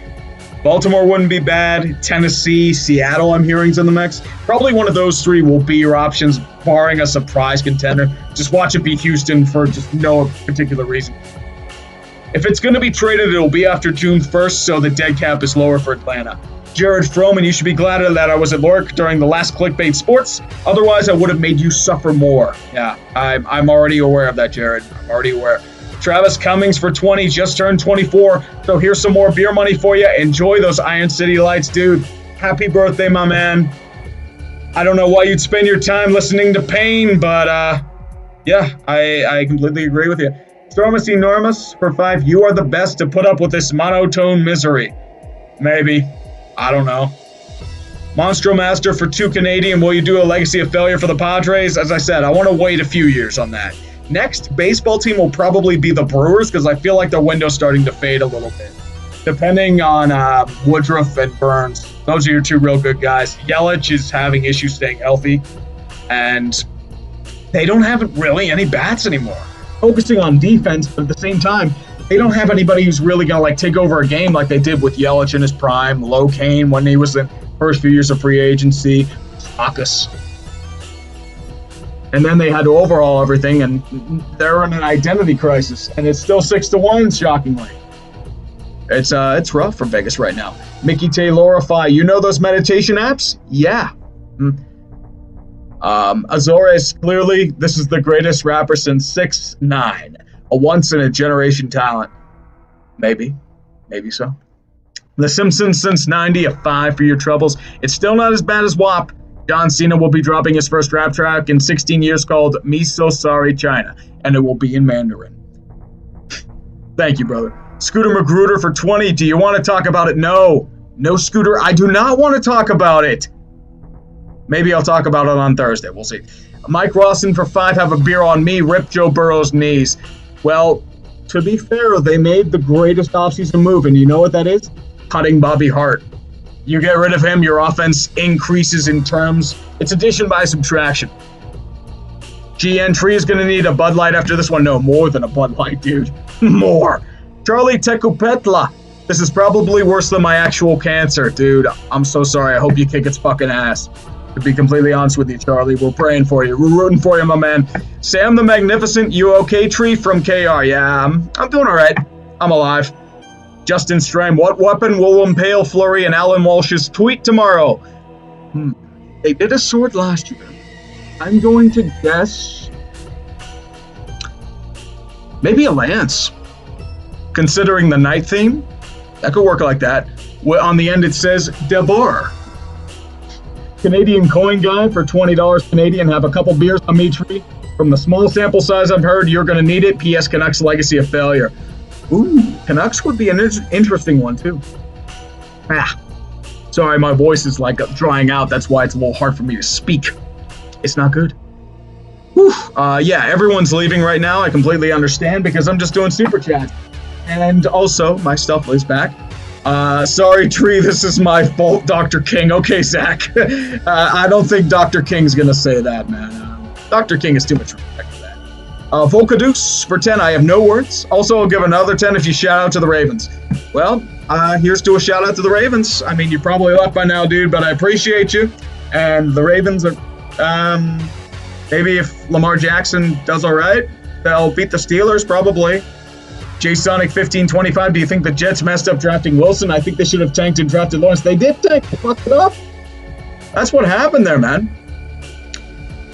Baltimore wouldn't be bad. Tennessee, Seattle, I'm hearing's in the mix. Probably one of those 3 will be your options, barring a surprise contender. Just watch it be Houston for just no particular reason. If it's going to be traded, it'll be after June 1st, so the dead cap is lower for Atlanta. Jared Froman, you should be glad that I was at Lork during the last Clickbait Sports. Otherwise, I would have made you suffer more. Yeah, I'm already aware of that, Jared. I'm already aware. Travis Cummings for 20, just turned 24. So here's some more beer money for you. Enjoy those Iron City Lights, dude. Happy birthday, my man. I don't know why you'd spend your time listening to Pain, but yeah, I completely agree with you. Stormus Enormous for 5, you are the best to put up with this monotone misery. Maybe. I don't know. Monstro Master for 2 Canadian, will you do a legacy of failure for the Padres? As I said, I want to wait a few years on that. Next baseball team will probably be the Brewers because I feel like their window's starting to fade a little bit. Depending on Woodruff and Burns. Those are your 2 real good guys. Yelich is having issues staying healthy. And they don't have really any bats anymore. Focusing on defense, but at the same time, they don't have anybody who's really going to take over a game like they did with Yelich in his prime, Low Kane when he was in first few years of free agency, Akas. And then they had to overhaul everything, and they're in an identity crisis, and it's still 6-1, shockingly. It's rough for Vegas right now. Mickey Taylorify, you know those meditation apps? Yeah. Azores, clearly, this is the greatest rapper since 6ix9ine. A once-in-a-generation talent. Maybe so. The Simpsons since 90, a 5 for your troubles. It's still not as bad as WAP. John Cena will be dropping his first rap track in 16 years called Me So Sorry China, and it will be in Mandarin. Thank you, brother. Scooter Magruder for 20. Do you want to talk about it? No, Scooter, I do not want to talk about it. Maybe I'll talk about it on Thursday. We'll see. Mike Rawson for 5. Have a beer on me. Rip Joe Burrow's knees. Well, to be fair, they made the greatest offseason move, and you know what that is? Cutting Bobby Hart. You get rid of him, your offense increases in terms. It's addition by subtraction. GN Tree is going to need a Bud Light after this one. No, more than a Bud Light, dude. More. Charlie Tekupetla. This is probably worse than my actual cancer, dude. I'm so sorry. I hope you kick its fucking ass. To be completely honest with you, Charlie, we're praying for you. We're rooting for you, my man. Sam the Magnificent, you okay, Tree from KR? Yeah, I'm doing all right. I'm alive. Justin Stram, what weapon will impale Fleury and Alan Walsh's tweet tomorrow? They did a sword last year. I'm going to guess maybe a lance. Considering the night theme, that could work like that. On the end it says Debor. Canadian coin guy for $20 Canadian. Have a couple beers on me, Tree. From the small sample size I've heard, you're going to need it. P.S. Canucks legacy of failure. Ooh, Canucks would be an interesting one, too. Sorry, my voice is like drying out. That's why it's a little hard for me to speak. It's not good. Whew. Yeah, everyone's leaving right now. I completely understand because I'm just doing Superchat. And also, my stuff is back. Sorry, Tree, this is my fault, Dr. King. Okay, Zach. I don't think Dr. King's going to say that, man. Dr. King is too much respect for that. Volcaduce for 10, I have no words. Also, I'll give another 10 if you shout out to the Ravens. Well, here's to a shout out to the Ravens. I mean, you probably left by now, dude, but I appreciate you. And the Ravens are, maybe if Lamar Jackson does all right, they'll beat the Steelers, probably. J-Sonic 1525, do you think the Jets messed up drafting Wilson? I think they should have tanked and drafted Lawrence. They did tank. They fucked it up. That's what happened there, man.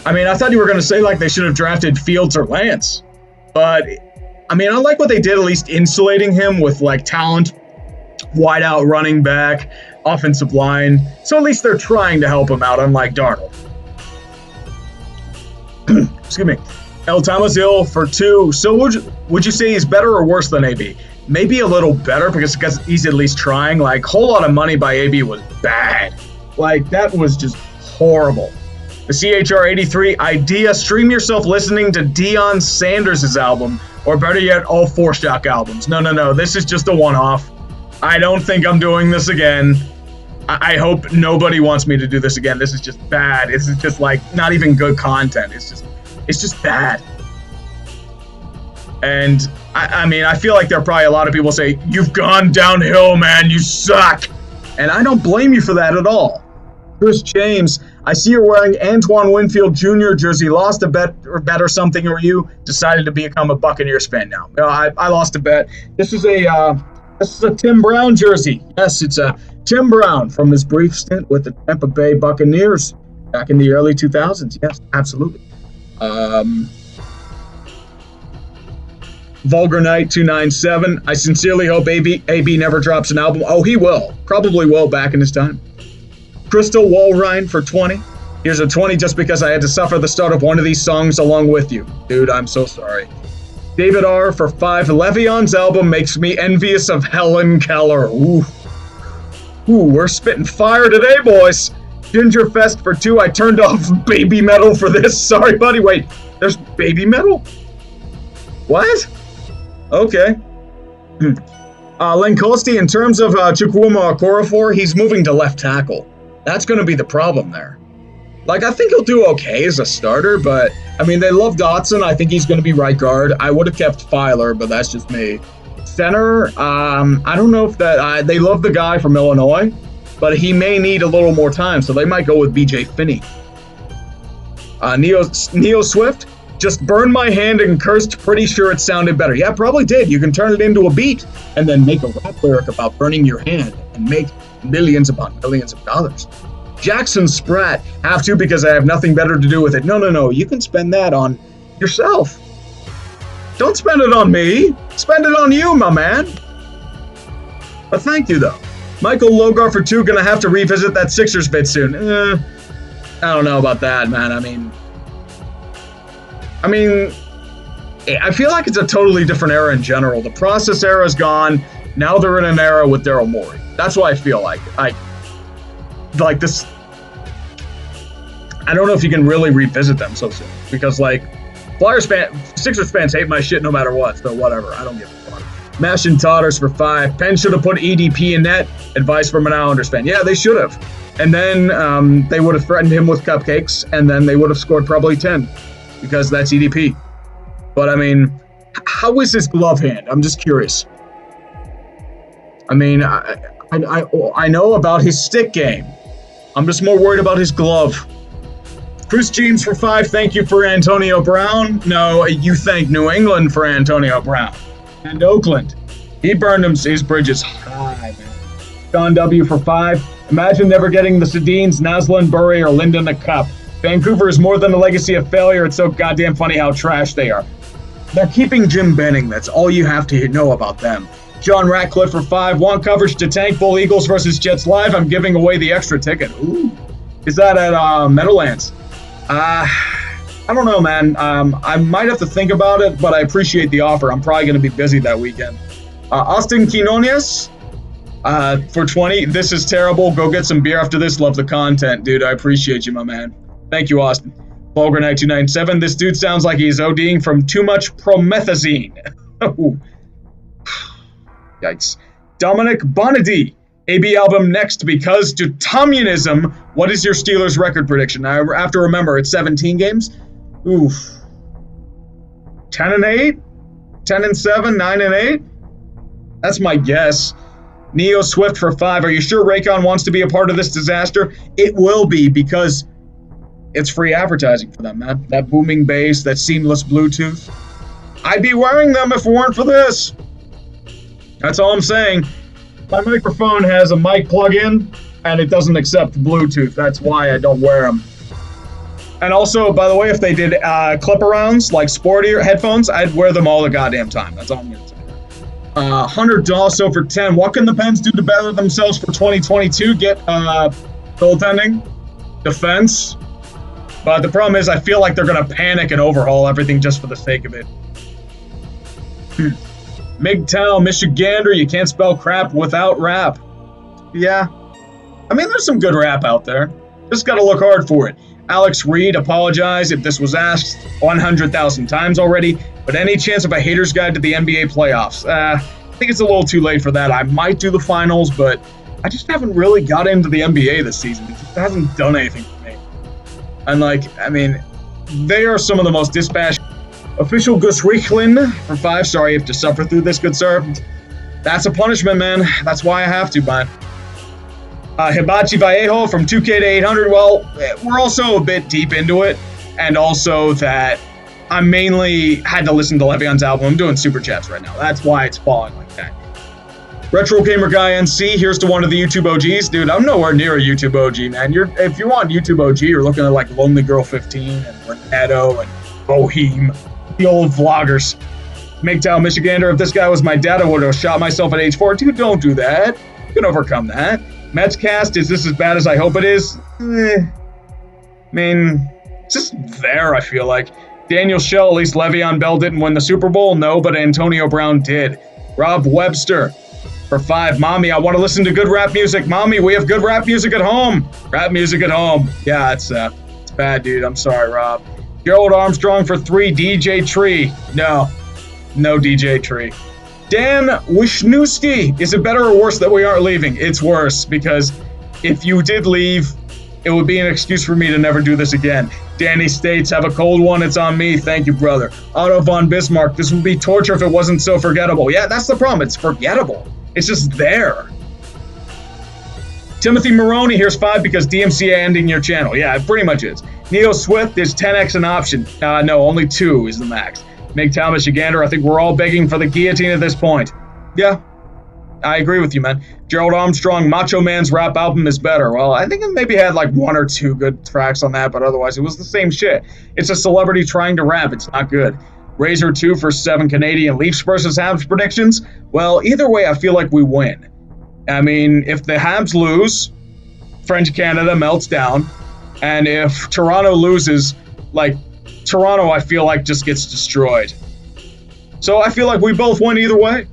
I mean, I thought you were going to say, like, they should have drafted Fields or Lance. But, I mean, I like what they did, at least insulating him with, like, talent, wide out running back, offensive line. So at least they're trying to help him out, unlike Darnold. Excuse me. El Tamazil for 2. So would you say he's better or worse than AB? Maybe a little better because he's at least trying. Like, whole lot of money by AB was bad. Like, that was just horrible. The CHR83 idea, stream yourself listening to Deion Sanders' album, or better yet, all 4-Shock albums. No, this is just a one-off. I don't think I'm doing this again. I hope nobody wants me to do this again. This is just bad. This is just, like, not even good content. It's just bad. And, I mean, I feel like there are probably a lot of people say, you've gone downhill, man, you suck. And I don't blame you for that at all. Chris James, I see you're wearing Antoine Winfield Jr. jersey. Lost a bet or something, or you decided to become a Buccaneers fan now? I lost a bet. This is a Tim Brown jersey. Yes, it's a Tim Brown from his brief stint with the Tampa Bay Buccaneers back in the early 2000s. Yes, absolutely. Vulgar Knight 297. I sincerely hope AB never drops an album. Oh, he will. Probably will back in his time. Crystal Walrein for 20. Here's a 20 just because I had to suffer the start of one of these songs along with you. Dude, I'm so sorry. David R. for 5. Le'Veon's album makes me envious of Helen Keller. Ooh, we're spitting fire today, boys. Ginger Fest for 2. I turned off baby metal for this. Sorry, buddy. Wait, there's baby metal? What? Okay. Lancosti, in terms of Chukwuma Okorafor, he's moving to left tackle. That's going to be the problem there. Like, I think he'll do okay as a starter, but, I mean, they love Dotson. I think he's going to be right guard. I would have kept Filer, but that's just me. Center, I don't know if that... they love the guy from Illinois, but he may need a little more time, so they might go with B.J. Finney. Neo Swift, just burned my hand and cursed, pretty sure it sounded better. Yeah, probably did. You can turn it into a beat and then make a rap lyric about burning your hand and make millions upon millions of dollars. Jackson Spratt, have to because I have nothing better to do with it. No, you can spend that on yourself. Don't spend it on me. Spend it on you, my man. But thank you, though. Michael Logar for 2, gonna have to revisit that Sixers bit soon. I don't know about that, man. I mean, I feel like it's a totally different era in general. The process era is gone. Now they're in an era with Daryl Morey. That's what I feel like. Like this. I don't know if you can really revisit them so soon because, like, Sixers fans hate my shit no matter what. So whatever. I don't give a fuck. Mash and Totters for 5. Penn should have put EDP in net. Advice from an Islanders fan. Yeah, they should have. And then they would have threatened him with cupcakes, and then they would have scored probably 10 because that's EDP. But I mean, how is his glove hand? I'm just curious. I mean, I know about his stick game. I'm just more worried about his glove. Chris James for 5. Thank you for Antonio Brown. No, you thank New England for Antonio Brown. And Oakland. He burned his bridges high, man. John W. for 5. Imagine never getting the Sedines, Naslin, Burry, or Linden a cup. Vancouver is more than a legacy of failure. It's so goddamn funny how trash they are. They're keeping Jim Benning. That's all you have to know about them. John Ratcliffe for 5. Want coverage to tank Bull Eagles versus Jets live? I'm giving away the extra ticket. Ooh. Is that at Meadowlands? I don't know, man. I might have to think about it, but I appreciate the offer. I'm probably going to be busy that weekend. Austin Quinones for 20. This is terrible. Go get some beer after this. Love the content, dude. I appreciate you, my man. Thank you, Austin. Vulgar Knight 297. This dude sounds like he's ODing from too much promethazine. Yikes. Dominic Bonady. AB album next because to communism. What is your Steelers record prediction? I have to remember it's 17 games. Oof. 10-8? 10-7, 9-8? That's my guess. Neo Swift for 5. Are you sure Raycon wants to be a part of this disaster? It will be, because it's free advertising for them, man. That booming bass, that seamless Bluetooth. I'd be wearing them if it weren't for this. That's all I'm saying. My microphone has a mic plug-in, and it doesn't accept Bluetooth. That's why I don't wear them. And also, by the way, if they did clip-arounds, like sportier headphones, I'd wear them all the goddamn time. That's all I'm going to say. $100 also for 10. What can the Pens do to better themselves for 2022? Get goaltending, defense. But the problem is I feel like they're going to panic and overhaul everything just for the sake of it. MGTOW, Michigander, you can't spell crap without rap. Yeah. I mean, there's some good rap out there. Just got to look hard for it. Alex Reed, apologize if this was asked 100,000 times already, but any chance of a hater's guide to the NBA playoffs? I think it's a little too late for that. I might do the finals, but I just haven't really got into the NBA this season. It just hasn't done anything for me. And I mean, they are some of the most dispassionate. Official Gus Rieklin for 5. Sorry you have to suffer through this, good sir. That's a punishment, man. That's why I have to, man. Hibachi Vallejo from 2K to 800. Well, we're also a bit deep into it, and also that I mainly had to listen to Le'Veon's album. I'm doing Superchats right now. That's why it's falling like that. Retro Gamer Guy NC, here's to one of the YouTube OGs. Dude, I'm nowhere near a YouTube OG, man. If you want YouTube OG, you're looking at like Lonely Girl 15 and Renato and Bohem, the old vloggers. MGTOW, Michigander, if this guy was my dad, I would have shot myself at age 4. Dude, don't do that. You can overcome that. Metscast, is this as bad as I hope it is? I mean, it's just there, I feel like. Daniel Shell, at least Le'Veon Bell didn't win the Super Bowl. No, but Antonio Brown did. Rob Webster for 5. Mommy, I want to listen to good rap music. Mommy, we have good rap music at home. Rap music at home. Yeah, it's bad, dude. I'm sorry, Rob. Gerald Armstrong for 3. DJ Tree. No DJ Tree. Dan Wisniewski, is it better or worse that we aren't leaving? It's worse, because if you did leave, it would be an excuse for me to never do this again. Danny States, have a cold one, it's on me. Thank you, brother. Otto von Bismarck, this would be torture if it wasn't so forgettable. Yeah, that's the problem. It's forgettable. It's just there. Timothy Maroney, here's 5 because DMCA ending your channel. Yeah, it pretty much is. Neo Swift, is 10x an option? No, only 2 is the max. MGTOW, Michigander, I think we're all begging for the guillotine at this point. Yeah, I agree with you, man. Gerald Armstrong, Macho Man's rap album is better. Well, I think it maybe had like 1 or 2 good tracks on that, but otherwise it was the same shit. It's a celebrity trying to rap. It's not good. Razor 2 for 7 Canadian Leafs versus Habs predictions. Well, either way, I feel like we win. I mean, if the Habs lose, French Canada melts down. And if Toronto loses, Toronto, I feel like, just gets destroyed. So I feel like we both win either way.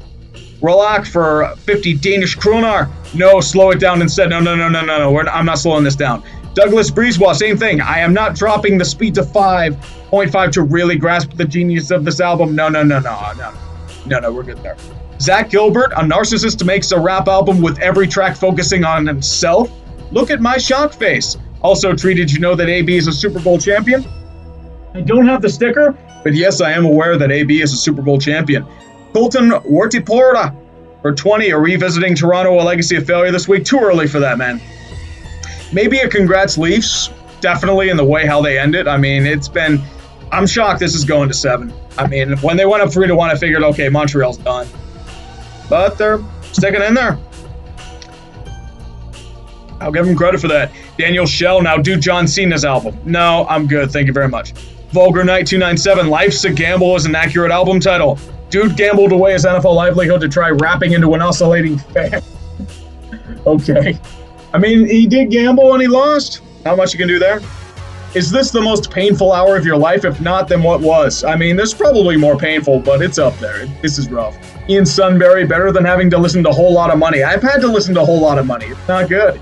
Rolak for 50 Danish kroner. No, slow it down instead. No. I'm not slowing this down. Douglas Breezewell, same thing. I am not dropping the speed to 5.5 to really grasp the genius of this album. No, we're good there. Zach Gilbert, a narcissist makes a rap album with every track focusing on himself. Look at my shock face. Also, Tree, did you know that AB is a Super Bowl champion? I don't have the sticker, but yes, I am aware that AB is a Super Bowl champion. Colton Wartiporta for 20. Are revisiting Toronto a legacy of failure this week? Too early for that, man. Maybe a congrats Leafs, definitely in the way how they end it. I mean, I'm shocked this is going to 7. I mean, when they went up 3-1, I figured, okay, Montreal's done. But they're sticking in there. I'll give them credit for that. Daniel Shell, now do John Cena's album. No, I'm good. Thank you very much. Vulgar Knight 297, Life's a Gamble is an accurate album title. Dude gambled away his NFL livelihood to try rapping into an oscillating fan. Okay. I mean, he did gamble and he lost. Not much you can do there. Is this the most painful hour of your life? If not, then what was? I mean, there's probably more painful, but it's up there. This is rough. Ian Sunbury, better than having to listen to a whole lot of money. I've had to listen to a whole lot of money. It's not good.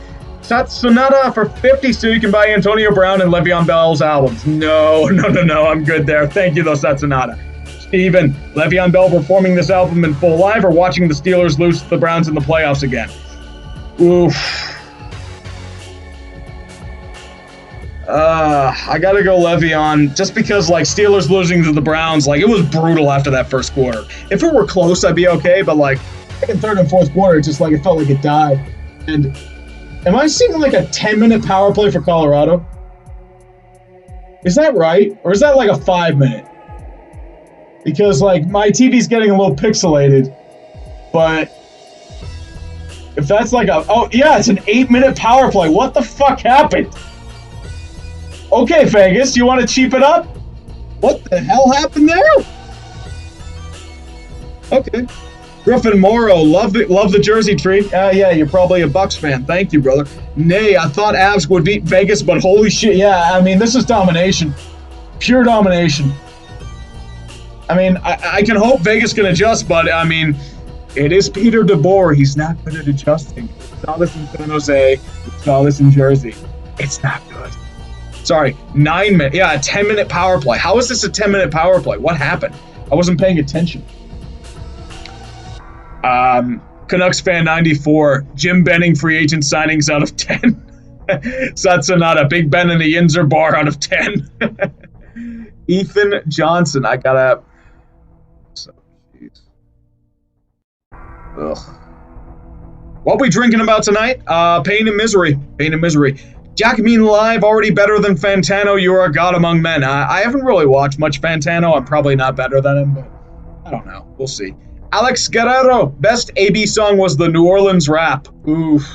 Sonata for 50 so you can buy Antonio Brown and Le'Veon Bell's albums. No, I'm good there. Thank you, though, Sonata. Steven, Le'Veon Bell performing this album in full live or watching the Steelers lose to the Browns in the playoffs again? Oof. I gotta go Le'Veon just because, like, Steelers losing to the Browns, like, it was brutal after that first quarter. If it were close, I'd be okay, but, like, second, third, and fourth quarter, just, like, it felt like it died. And am I seeing, like, a 10-minute power play for Colorado? Is that right? Or is that, like, a 5-minute? Because, like, my TV's getting a little pixelated, but if that's like a... Oh, yeah, it's an 8-minute power play. What the fuck happened? Okay, Vegas, you want to cheap it up? What the hell happened there? Okay. Griffin Morrow, love the jersey tree. Yeah, you're probably a Bucks fan. Thank you, brother. Nay, I thought Avs would beat Vegas, but holy shit, yeah, I mean, this is domination. Pure domination. I mean, I can hope Vegas can adjust, but, I mean, it is Peter DeBoer. He's not good at adjusting. We saw this in San Jose. We saw this in Jersey. It's not good. Sorry, 9 minutes. Yeah, a 10-minute power play. How is this a 10-minute power play? What happened? I wasn't paying attention. Canucks fan 94. Jim Benning free agent signings out of 10. Satsanada. Big Ben and the Yinzer bar out of 10. Ethan Johnson. I gotta... Ugh. What we drinking about tonight? Pain and misery. Pain and misery. Jackamine Live, already better than Fantano. You are a god among men. I haven't really watched much Fantano. I'm probably not better than him, but I don't know. We'll see. Alex Guerrero. Best AB song was the New Orleans Rap. Oof.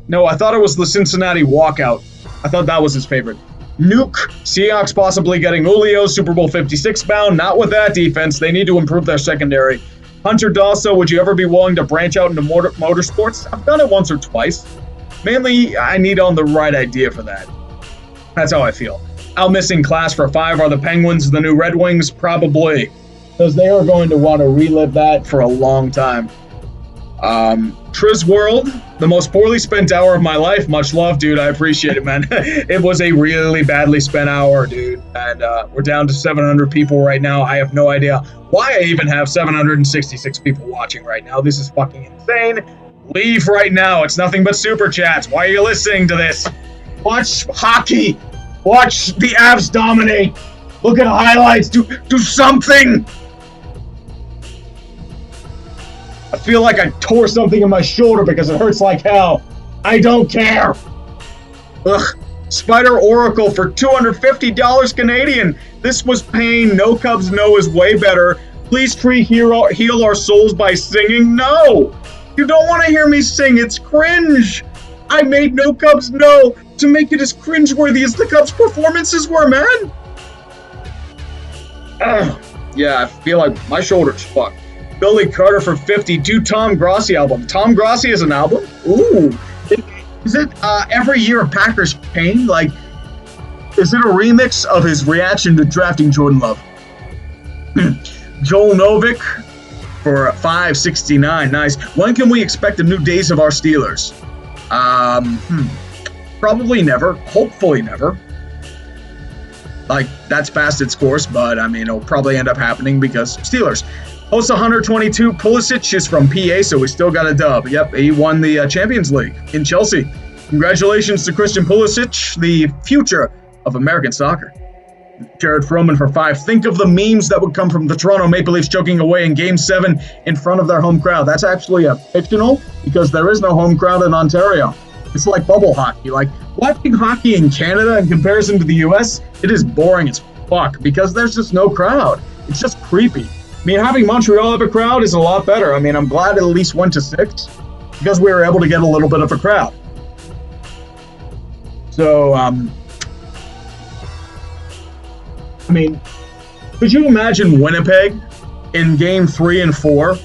No, I thought it was the Cincinnati Walkout. I thought that was his favorite. Nuke. Seahawks possibly getting Julio. Super Bowl 56 bound. Not with that defense. They need to improve their secondary. Hunter Dawson, would you ever be willing to branch out into motorsports? I've done it once or twice. Mainly, I need on the right idea for that. That's how I feel. Out missing class for 5. Are the Penguins the new Red Wings? Probably. Because they are going to want to relive that for a long time. Triz World, the most poorly spent hour of my life. Much love, dude. I appreciate it, man. It was a really badly spent hour, dude. And we're down to 700 people right now. I have no idea why I even have 766 people watching right now. This is fucking insane. Leave right now. It's nothing but super chats. Why are you listening to this? Watch hockey. Watch the Avs dominate. Look at highlights. Do something. I feel like I tore something in my shoulder because it hurts like hell. I don't care. Ugh. Spider Oracle for $250 Canadian. This was pain. No Cubs No is way better. Please heal our souls by singing. No. You don't want to hear me sing. It's cringe. I made No Cubs No to make it as cringeworthy as the Cubs' performances were, man. Yeah, I feel like my shoulder's fucked. Billy Carter for 50. Do Tom Grossi album. Tom Grossi is an album? Ooh. Is it every year of Packers pain? Like, is it a remix of his reaction to drafting Jordan Love? Joel Novick for $5.69. Nice. When can we expect the new days of our Steelers? Probably never. Hopefully never. Like, that's past its course, but I mean, it'll probably end up happening because Steelers. Host 122, Pulisic is from PA, so we still got a dub. Yep, he won the Champions League in Chelsea. Congratulations to Christian Pulisic, the future of American soccer. Jared Froman for 5. Think of the memes that would come from the Toronto Maple Leafs choking away in Game 7 in front of their home crowd. That's actually fictional because there is no home crowd in Ontario. It's like bubble hockey. Like, watching hockey in Canada in comparison to the U.S., it is boring as fuck because there's just no crowd. It's just creepy. I mean, having Montreal have a crowd is a lot better. I mean, I'm glad it at least went to 6 because we were able to get a little bit of a crowd. So, I mean, could you imagine Winnipeg in Game 3 and 4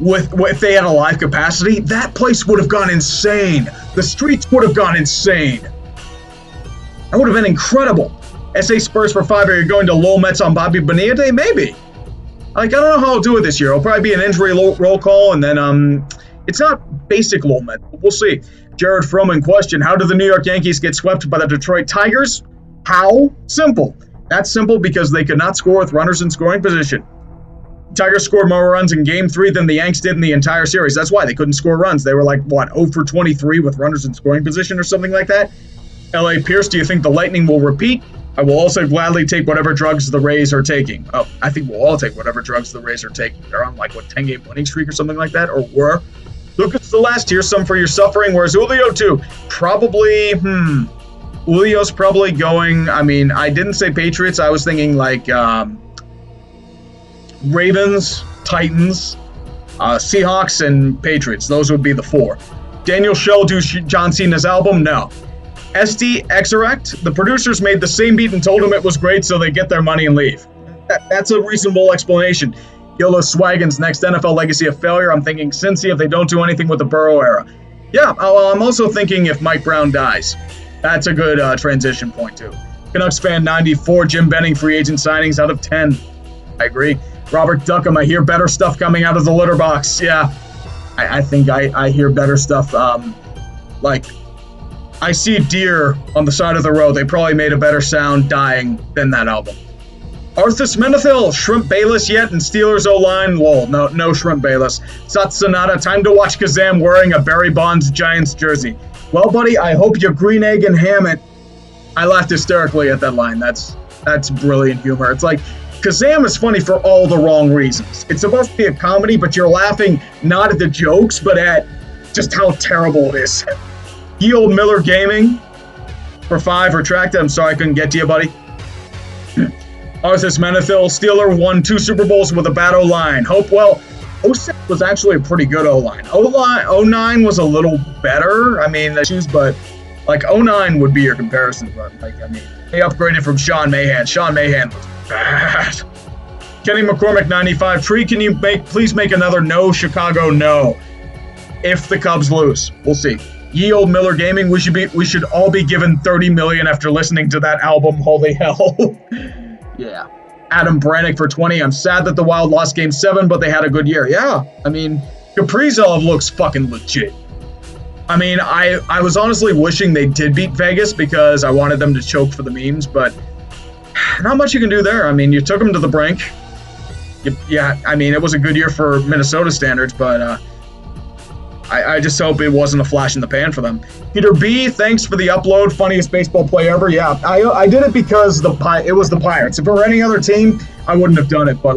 if they had a live capacity? That place would have gone insane. The streets would have gone insane. That would have been incredible. SA Spurs for 5. Are you going to Lowell Mets on Bobby Bonilla? Maybe. Like, I don't know how I'll do it this year. It'll probably be an injury roll call, and then it's not basic Lowell Mets. We'll see. Jared Froman question: how did the New York Yankees get swept by the Detroit Tigers? How? Simple. That's simple because they could not score with runners in scoring position. Tigers scored more runs in Game 3 than the Yanks did in the entire series. That's why they couldn't score runs. They were like, 0 for 23 with runners in scoring position or something like that? L.A. Pierce, do you think the Lightning will repeat? I will also gladly take whatever drugs the Rays are taking. Oh, I think we'll all take whatever drugs the Rays are taking. They're on, 10-game winning streak or something like that, or were. Lucas Celeste, here's some for your suffering. Where's Julio to? Probably, Julio's probably going, I didn't say Patriots. I was thinking, Ravens, Titans, Seahawks, and Patriots. Those would be the 4. Daniel Schell do John Cena's album? No. SD Exorect, the producers made the same beat and told him it was great, so they get their money and leave. That's a reasonable explanation. Yolo Swaggin's next NFL legacy of failure. I'm thinking Cincy if they don't do anything with the Burrow era. Yeah, I'm also thinking if Mike Brown dies. That's a good transition point, too. Canucks fan 94, Jim Benning free agent signings out of 10. I agree. Robert Duckham, I hear better stuff coming out of the litter box. Yeah, I think I hear better stuff. I see deer on the side of the road. They probably made a better sound dying than that album. Arthas Menethil, Shrimp Bayless yet, and Steelers O-line, lol, no Shrimp Bayless. Sat Sonata, time to watch Kazam wearing a Barry Bonds Giants jersey. Well, buddy, I hope you green egg and ham it. I laughed hysterically at that line. That's brilliant humor. It's like, Kazam is funny for all the wrong reasons. It's supposed to be a comedy, but you're laughing not at the jokes, but at just how terrible it is. Ye Old Miller Gaming for 5, retracted. I'm sorry I couldn't get to you, buddy. Arthas Menethil, Steeler won 2 Super Bowls with a bad O-line. Hopewell, 06 was actually a pretty good O-line. 09 was a little better. But 09 would be your comparison. But they upgraded from Sean Mahan. Sean Mahan was bad. Kenny McCormick 95. Tree, can you please make another no Chicago no? If the Cubs lose, we'll see. Ye Old Miller Gaming, we should all be given $30 million after listening to that album. Holy hell. Yeah. Adam Brannick for 20. I'm sad that the Wild lost Game 7, but they had a good year. Yeah. Kaprizov looks fucking legit. I was honestly wishing they did beat Vegas because I wanted them to choke for the memes, but not much you can do there. You took them to the brink. It was a good year for Minnesota standards, but I just hope it wasn't a flash in the pan for them. Peter B, thanks for the upload. Funniest baseball play ever. Yeah, I did it because it was the Pirates. If it were any other team, I wouldn't have done it. But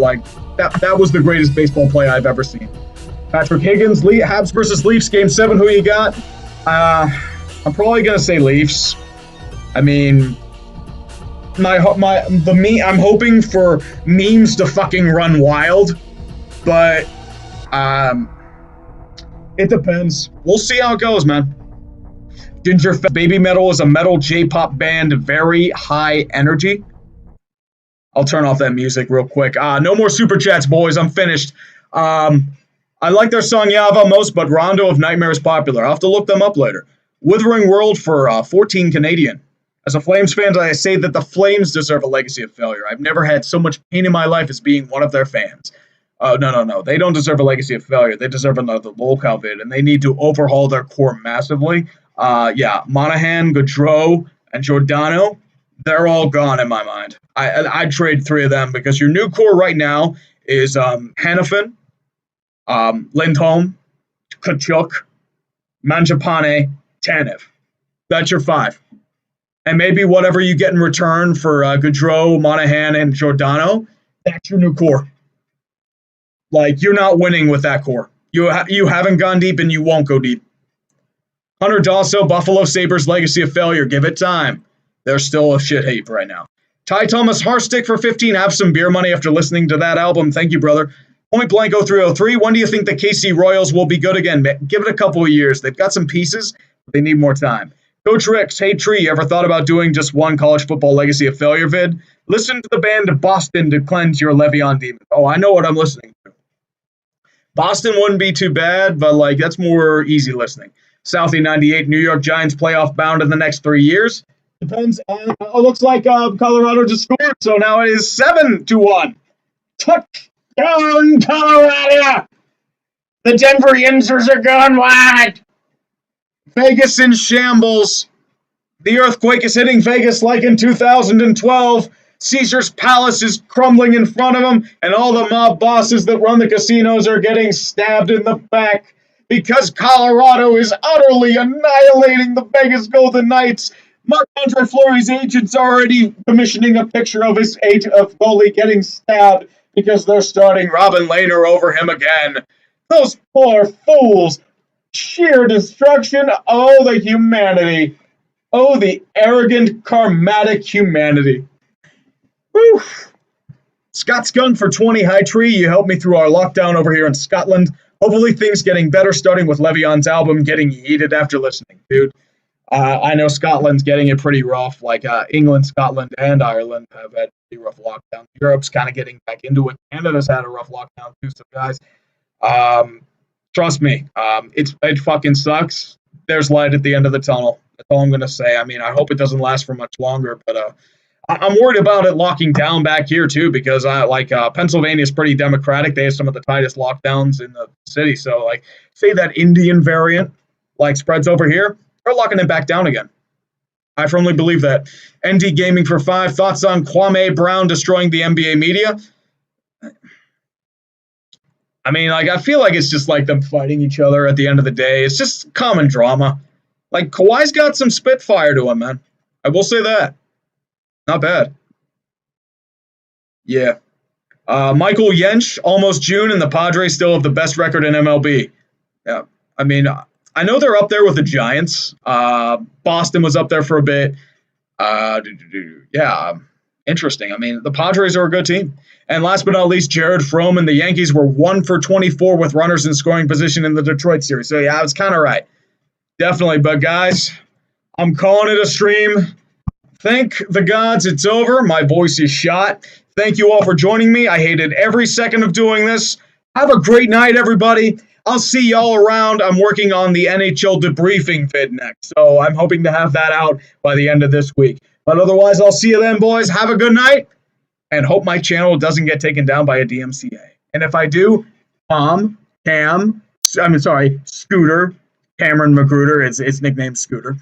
that was the greatest baseball play I've ever seen. Patrick Higgins, Habs versus Leafs, Game 7. Who you got? I'm probably gonna say Leafs. I'm hoping for memes to fucking run wild, but it depends. We'll see how it goes, man. Ginger Baby Metal is a metal J-pop band, very high energy. I'll turn off that music real quick. No more super chats, boys. I'm finished. I like their song Yava most, but Rondo of Nightmare is popular. I'll have to look them up later. Withering World for 14 Canadian. As a Flames fan, I say that the Flames deserve a legacy of failure. I've never had so much pain in my life as being one of their fans. No. They don't deserve a legacy of failure. They deserve another locale vid, and they need to overhaul their core massively. Monahan, Gaudreau, and Giordano, they're all gone in my mind. I'd trade 3 of them because your new core right now is Hanifin, Lindholm, Kachuk, Manjapane, Tanev. That's your 5. And maybe whatever you get in return for Gaudreau, Monahan, and Giordano, that's your new core. You're not winning with that core. You haven't gone deep, and you won't go deep. Hunter Dosso, Buffalo Sabres legacy of failure. Give it time. They're still a shit heap right now. Ty Thomas Harstick for 15. Have some beer money after listening to that album. Thank you, brother. Point Blank 0303. When do you think the KC Royals will be good again? Give it a couple of years. They've got some pieces, but they need more time. Coach Ricks, hey Tree, ever thought about doing just one college football legacy of failure vid? Listen to the band Boston to cleanse your Le'Veon demon. Oh, I know what I'm listening to. Boston wouldn't be too bad, but that's more easy listening. Southie 98, New York Giants playoff bound in the next 3 years. Depends. Looks like Colorado just scored, so now it is 7-1. Touchdown, Colorado! The Denver Yinzers are going wide. Vegas in shambles. The earthquake is hitting Vegas like in 2012. Caesar's Palace is crumbling in front of them, and all the mob bosses that run the casinos are getting stabbed in the back because Colorado is utterly annihilating the Vegas Golden Knights. Marc-Andre Fleury's agent's already commissioning a picture of his agent of goalie getting stabbed because they're starting Robin Lehner over him again. Those poor fools. Sheer destruction. Oh, the humanity. Oh, the arrogant, karmatic humanity. Whew. Scott's Gun for 20 High Tree. You helped me through our lockdown over here in Scotland. Hopefully things getting better, starting with Le'Veon's album getting heated after listening, dude. I know Scotland's getting it pretty rough. Like England, Scotland, and Ireland have had pretty rough lockdowns. Europe's kind of getting back into it. Canada's had a rough lockdown too, so guys. Trust me, it fucking sucks. There's light at the end of the tunnel. That's all I'm going to say. I mean, I hope it doesn't last for much longer, but I'm worried about it locking down back here too, because Pennsylvania is pretty democratic. They have some of the tightest lockdowns in the city. So like, say that Indian variant like spreads over here, they're locking it back down again. I firmly believe that. ND Gaming for 5. Thoughts on Kwame Brown destroying the NBA media? I mean, like, I feel like it's just like them fighting each other at the end of the day. It's just common drama. Like, Kawhi's got some spitfire to him, man. I will say that. Not bad. Yeah. Michael Yench, almost June, and the Padres still have the best record in MLB. Yeah. I mean, I know they're up there with the Giants. Boston was up there for a bit. Yeah, interesting. I mean, the Padres are a good team. And last but not least, Jared Fromm and the Yankees were 1 for 24 with runners in scoring position in the Detroit series. So, yeah, I was kind of right. Definitely. But, guys, I'm calling it a stream. Thank the gods it's over. My voice is shot. Thank you all for joining me. I hated every second of doing this. Have a great night, everybody. I'll see y'all around. I'm working on the NHL debriefing vid next, so I'm hoping to have that out by the end of this week. But otherwise, I'll see you then, boys. Have a good night, and hope my channel doesn't get taken down by a DMCA. And if I do, Scooter, Cameron Magruder, it's nicknamed Scooter,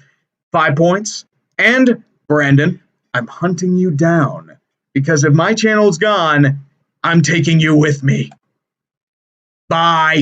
5 points, and Brandon, I'm hunting you down, because if my channel's gone, I'm taking you with me. Bye.